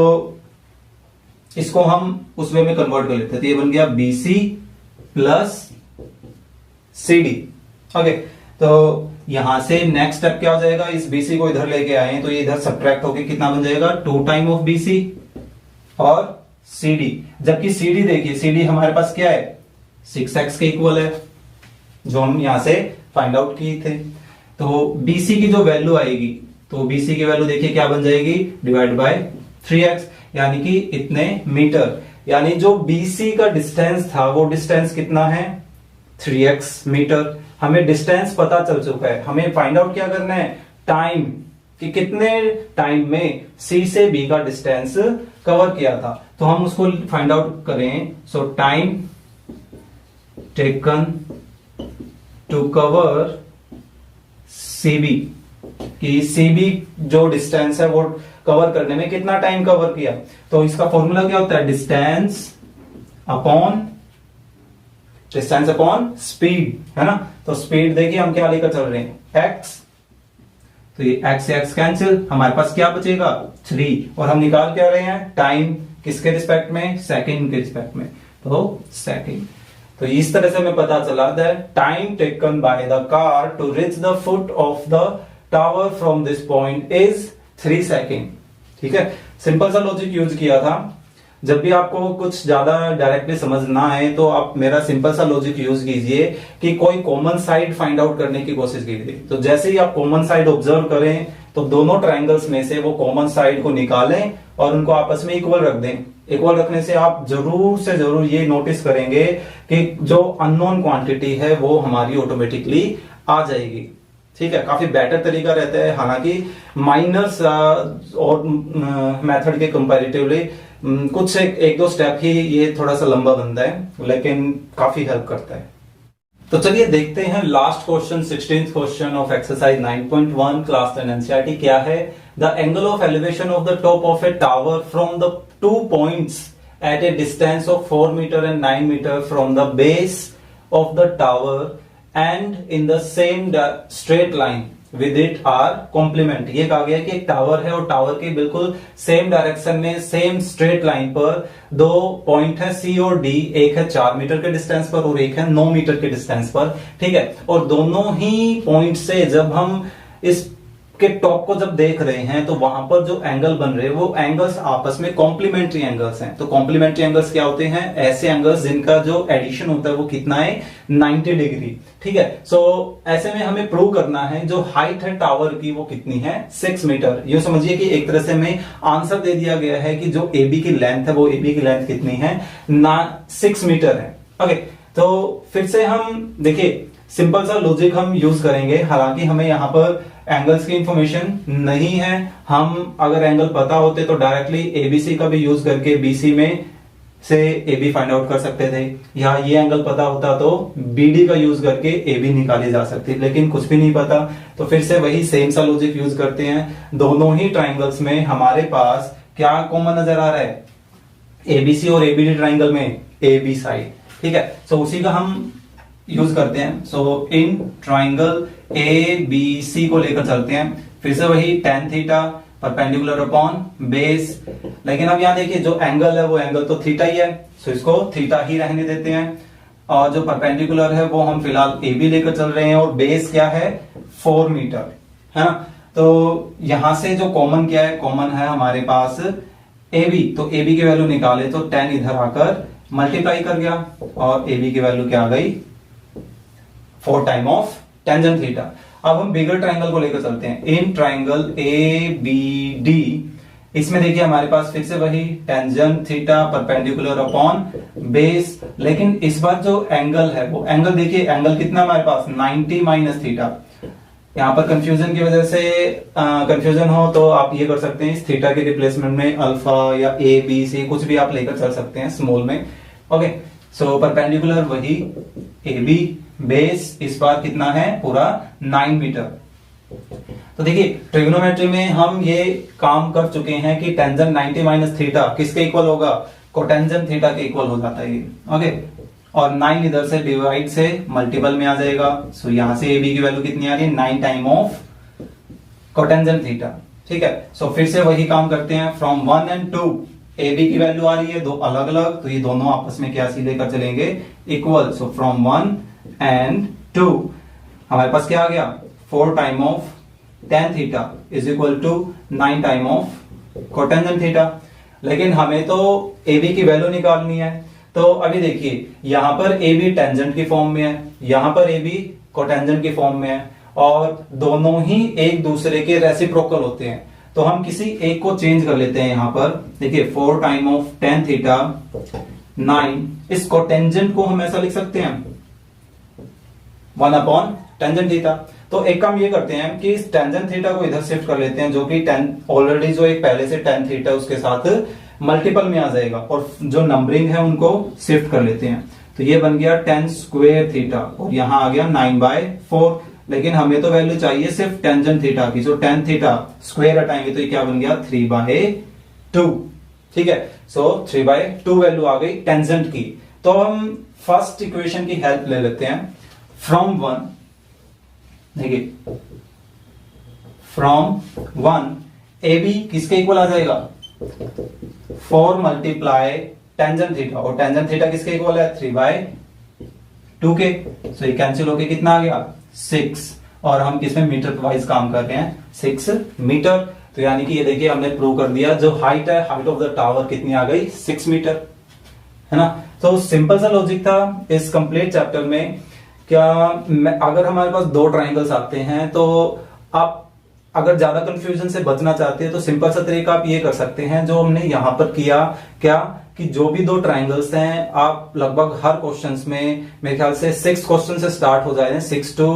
इसको हम उस वे में कन्वर्ट कर लेते हैं, तो ये बन गया BC प्लस CD। ओके, तो यहां से नेक्स्ट स्टेप क्या हो जाएगा, इस BC को इधर लेके आए तो ये इधर सब्ट्रैक्ट होके कितना बन जाएगा 2 टाइम ऑफ BC और CD, जबकि CD देखिए CD हमारे पास क्या है 6x के इक्वल है जो हम यहां से फाइंड आउट किए थे। तो BC की जो वैल्यू आएगी, तो BC की वैल्यू देखिए क्या बन जाएगी डिवाइड बाय 3x, यानी कि इतने मीटर, यानी जो BC का डिस्टेंस था वो डिस्टेंस कितना है 3x मीटर। हमें डिस्टेंस पता चल चुका है, हमें फाइंड आउट क्या करना है टाइम, कि कितने टाइम में C से B का डिस्टेंस कवर किया था, तो हम उसको फाइंड आउट करें। So time taken to cover CB, कि CB जो डिस्टेंस है वो कवर करने में कितना टाइम कवर किया, तो इसका फॉर्मूला क्या होता है डिस्टेंस अपॉन स्पीड, है ना। तो स्पीड देखिए हम क्या लेकर चल रहे हैं x, तो ये x से x कैंसिल, हमारे पास क्या बचेगा 3, और हम निकाल क्या रहे हैं टाइम, किसके रिस्पेक्ट में, सेकंड के रिस्पेक्ट में, तो सेकंड। तो इस तरह से हमें पता चला that time taken by the car to reach the foot of the tower from this point is 3 second. ठीक है, सिंपल सा लॉजिक यूज किया था। जब भी आपको कुछ ज्यादा डायरेक्टली समझ ना आए तो आप मेरा सिंपल सा लॉजिक यूज कीजिए कि कोई कॉमन साइड फाइंड आउट करने की कोशिश कीजिए। तो जैसे ही आप कॉमन साइड ऑब्जर्व करें तो दोनों ट्रायंगल्स में से वो कॉमन साइड को निकालें और उनको आपस में इक्वल रख दें। इक्वल रखने से आप जरूर से जरूर ये नोटिस करेंगे कि जो अननोन क्वांटिटी है वो हमारी ऑटोमेटिकली आ जाएगी। ठीक है, काफी बेटर तरीका रहता है, हालांकि माइनर्स और मेथड के कंपैरेटिवली कुछ एक दो स्टेप ही ये थोड़ा सा लंबा बनता है, लेकिन काफी हेल्प करता है। तो चलिए देखते हैं last question, 16th question of exercise 9.1 class 10 NCERT क्या है। The angle of elevation of the top of a tower from the 2 points at a distance of 4 meter and 9 meter from the base of the tower and in the same straight line with it are complement। ये कहा गया कि एक टावर है और टावर के बिल्कुल सेम डायरेक्शन में सेम स्ट्रेट लाइन पर 2 पॉइंट है सी और डी, एक है 4 मीटर के डिस्टेंस पर और एक है 9 मीटर के डिस्टेंस पर। ठीक है, और दोनों ही पॉइंट से जब हम इस के टॉप को जब देख रहे हैं तो वहां पर जो एंगल बन रहे हैं वो एंगल्स आपस में कॉम्प्लीमेंट्री एंगल्स हैं। तो कॉम्प्लीमेंट्री एंगल्स क्या होते हैं, ऐसे एंगल्स जिनका जो एडिशन होता है वो कितना है, 90 डिग्री। ठीक है, सो ऐसे में हमें प्रूव करना है जो हाइट है टावर की वो कितनी है, 6 मीटर। ये समझिए कि एक तरह से हमें आंसर दे दिया गया है कि जो एबी की लेंथ है वो एबी की लेंथ कितनी है, 6 मीटर है। ओके, तो फिर से हम देखिए सिंपल सा लॉजिक हम यूज करेंगे। हालांकि हमें यहाँ पर एंगल्स की इंफॉर्मेशन नहीं है, हम अगर एंगल पता होते तो डायरेक्टली एबीसी का भी यूज करके बीसी में से एबी फाइंड आउट कर सकते थे, या ये एंगल पता होता तो बीडी का यूज करके एबी निकाली जा सकती, लेकिन कुछ भी नहीं पता। तो फिर से वही सेम सा लॉजिक यूज करते हैं। दोनों ही ट्राइंगल्स में हमारे पास क्या कॉमन नजर आ रहा है, एबीसी और एबीडी ट्राइंगल में एबी साइड। ठीक है, सो उसी का हम यूज करते हैं। So in triangle A B सी को लेकर चलते हैं। फिर से वही tan theta perpendicular upon base, लेकिन अब यहां देखिए जो एंगल है वो एंगल तो थीटा ही है, सो इसको थीटा ही रहने देते हैं। और जो परपेंडिकुलर है वो हम फिलहाल ए बी लेकर चल रहे हैं और बेस क्या है, 4 मीटर है ना। तो यहां से जो कॉमन क्या है, कॉमन है हमारे पास ए बी। तो ए बी की वैल्यू निकाले तो tan इधर आकर मल्टीप्लाई कर गया और ए बी की वैल्यू क्या आ गई, 4 टाइम ऑफ टेंजेंट थीटा। अब हम बिगर ट्राइंगल को लेकर चलते हैं। In triangle A B D, इसमें देखिए हमारे पास फिर से वही tangent theta perpendicular upon base, लेकिन इस बार जो एंगल है वो एंगल देखिए, एंगल कितना हमारे पास 90 माइनस थीटा। यहां पर कंफ्यूजन की वजह से कंफ्यूजन हो तो आप ये कर सकते हैं, इस थीटा के रिप्लेसमेंट में अल्फा या ए बी सी कुछ भी आप लेकर चल सकते हैं स्मॉल में। ओके, सो परपेंडिकुलर वही ए बी, बेस इस बार कितना है, पूरा 9 मीटर। तो देखिए ट्रिग्नोमेट्री में हम ये काम कर चुके हैं कि टेंजेंट 90 माइनस थीटा किसके इक्वल होगा, कोटेंजेंट थीटा के इक्वल हो जाता है ये। ओके, और 9 इधर से डिवाइड से मल्टीपल में आ जाएगा। सो यहां से ए बी की वैल्यू कितनी आ रही है, 9 टाइम ऑफ कोटेंजेंट थीटा। ठीक है, सो फिर से वही काम करते हैं। फ्रॉम 1 and 2 ए बी की वैल्यू आ रही है दो अलग अलग, तो ये दोनों आपस में क्या सी लेकर चलेंगे, इक्वल। सो फ्रॉम 1 and 2 हमारे पास क्या आ गया, 4 time of tan theta is equal to 9 time of cotangent theta. लेकिन हमें तो ए बी की वैल्यू निकालनी है। तो अभी देखिए यहां पर ए बी टेंजेंट की फॉर्म में है, यहां पर ए बी कोटेंजेंट की फॉर्म में है, और दोनों ही एक दूसरे के रेसिप्रोकल होते हैं। तो हम किसी एक को चेंज कर लेते हैं। यहां पर देखिए 4 टाइम ऑफ tan थीटा 9, इस कोटेंजेंट को हम ऐसा लिख सकते हैं 1 अपॉन टेंजेंट थीटा। तो एक काम ये करते हैं कि इस टेंजेंट थीटा को इधर शिफ्ट कर लेते हैं, जो कि ऑलरेडी जो एक पहले से tan थीटा उसके साथ मल्टीपल में आ जाएगा, और जो नंबरिंग है उनको शिफ्ट कर लेते हैं। तो ये बन गया tan स्क्वायर थीटा और यहां आ गया 9/4। लेकिन हमें तो वैल्यू चाहिए सिर्फ टेंजेंट थीटा की, जो tan थीटा स्क्वायर हटाएंगे तो ये क्या बन गया 3/2। ठीक है, सो 3/2 वैल्यू आ गई टेंजेंट की। तो हम फर्स्ट इक्वेशन की हेल्प ले लेते हैं। फ्रॉम 1, देखिए फ्रॉम 1 ए बी किसके इक्वल आ जाएगा, 4 मल्टीप्लाई टेंजेंट थीटा, और टेंजेंट थीटा किसके इक्वल है 3/2 के। सो ये कैंसिल होके कितना आ गया 6, और हम किसमें मीटर वाइज काम कर रहे हैं 6 मीटर। तो यानी कि ये देखिए हमने प्रूव कर दिया, जो हाइट है, हाइट ऑफ द टावर कितनी आ गई 6 मीटर, है ना। तो सिंपल सा लॉजिक था इस कंप्लीट चैप्टर में। क्या अगर हमारे पास 2 ट्राइंगल्स आते हैं तो आप अगर ज्यादा कंफ्यूजन से बचना चाहते हैं तो सिंपल सा तरीका आप ये कर सकते हैं जो हमने यहां पर किया, क्या कि जो भी 2 ट्राइंगल्स हैं आप लगभग हर क्वेश्चंस में, मेरे ख्याल से 6 क्वेश्चन से स्टार्ट हो जाए, 6 to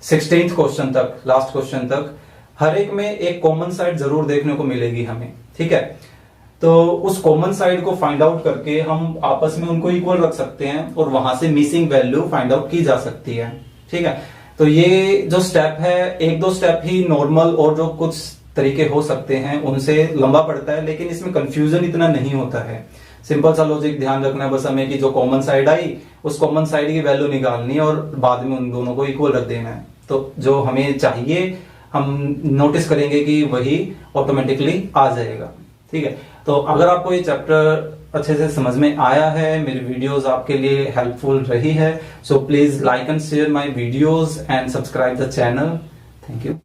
16th क्वेश्चन तक, लास्ट क्वेश्चन तक, हर एक में एक कॉमन साइड जरूर देखने को मिलेगी हमें, ठीक है। तो उस कॉमन साइड को फाइंड आउट करके हम आपस में उनको इक्वल रख सकते हैं और वहां से मिसिंग वैल्यू फाइंड आउट की जा सकती है, ठीक है। तो ये जो स्टेप है, 1-2 स्टेप ही नॉर्मल और जो कुछ तरीके हो सकते हैं उनसे लंबा पड़ता है, लेकिन इसमें कंफ्यूजन इतना नहीं होता है। सिंपल सा लॉजिक ध्यान रखना है बस हमें कि जो कॉमन साइड आई उस कॉमन साइड की वैल्यू निकालनी है और बाद में उन दोनों को इक्वल रख देना है। तो जो हमें चाहिए हम नोटिस करेंगे कि वही ऑटोमेटिकली आ जाएगा, ठीक है। तो अगर आपको ये चैप्टर अच्छे से समझ में आया है, मेरी वीडियोस आपके लिए हेल्पफुल रही है, so please like and share my videos and subscribe the channel. Thank you.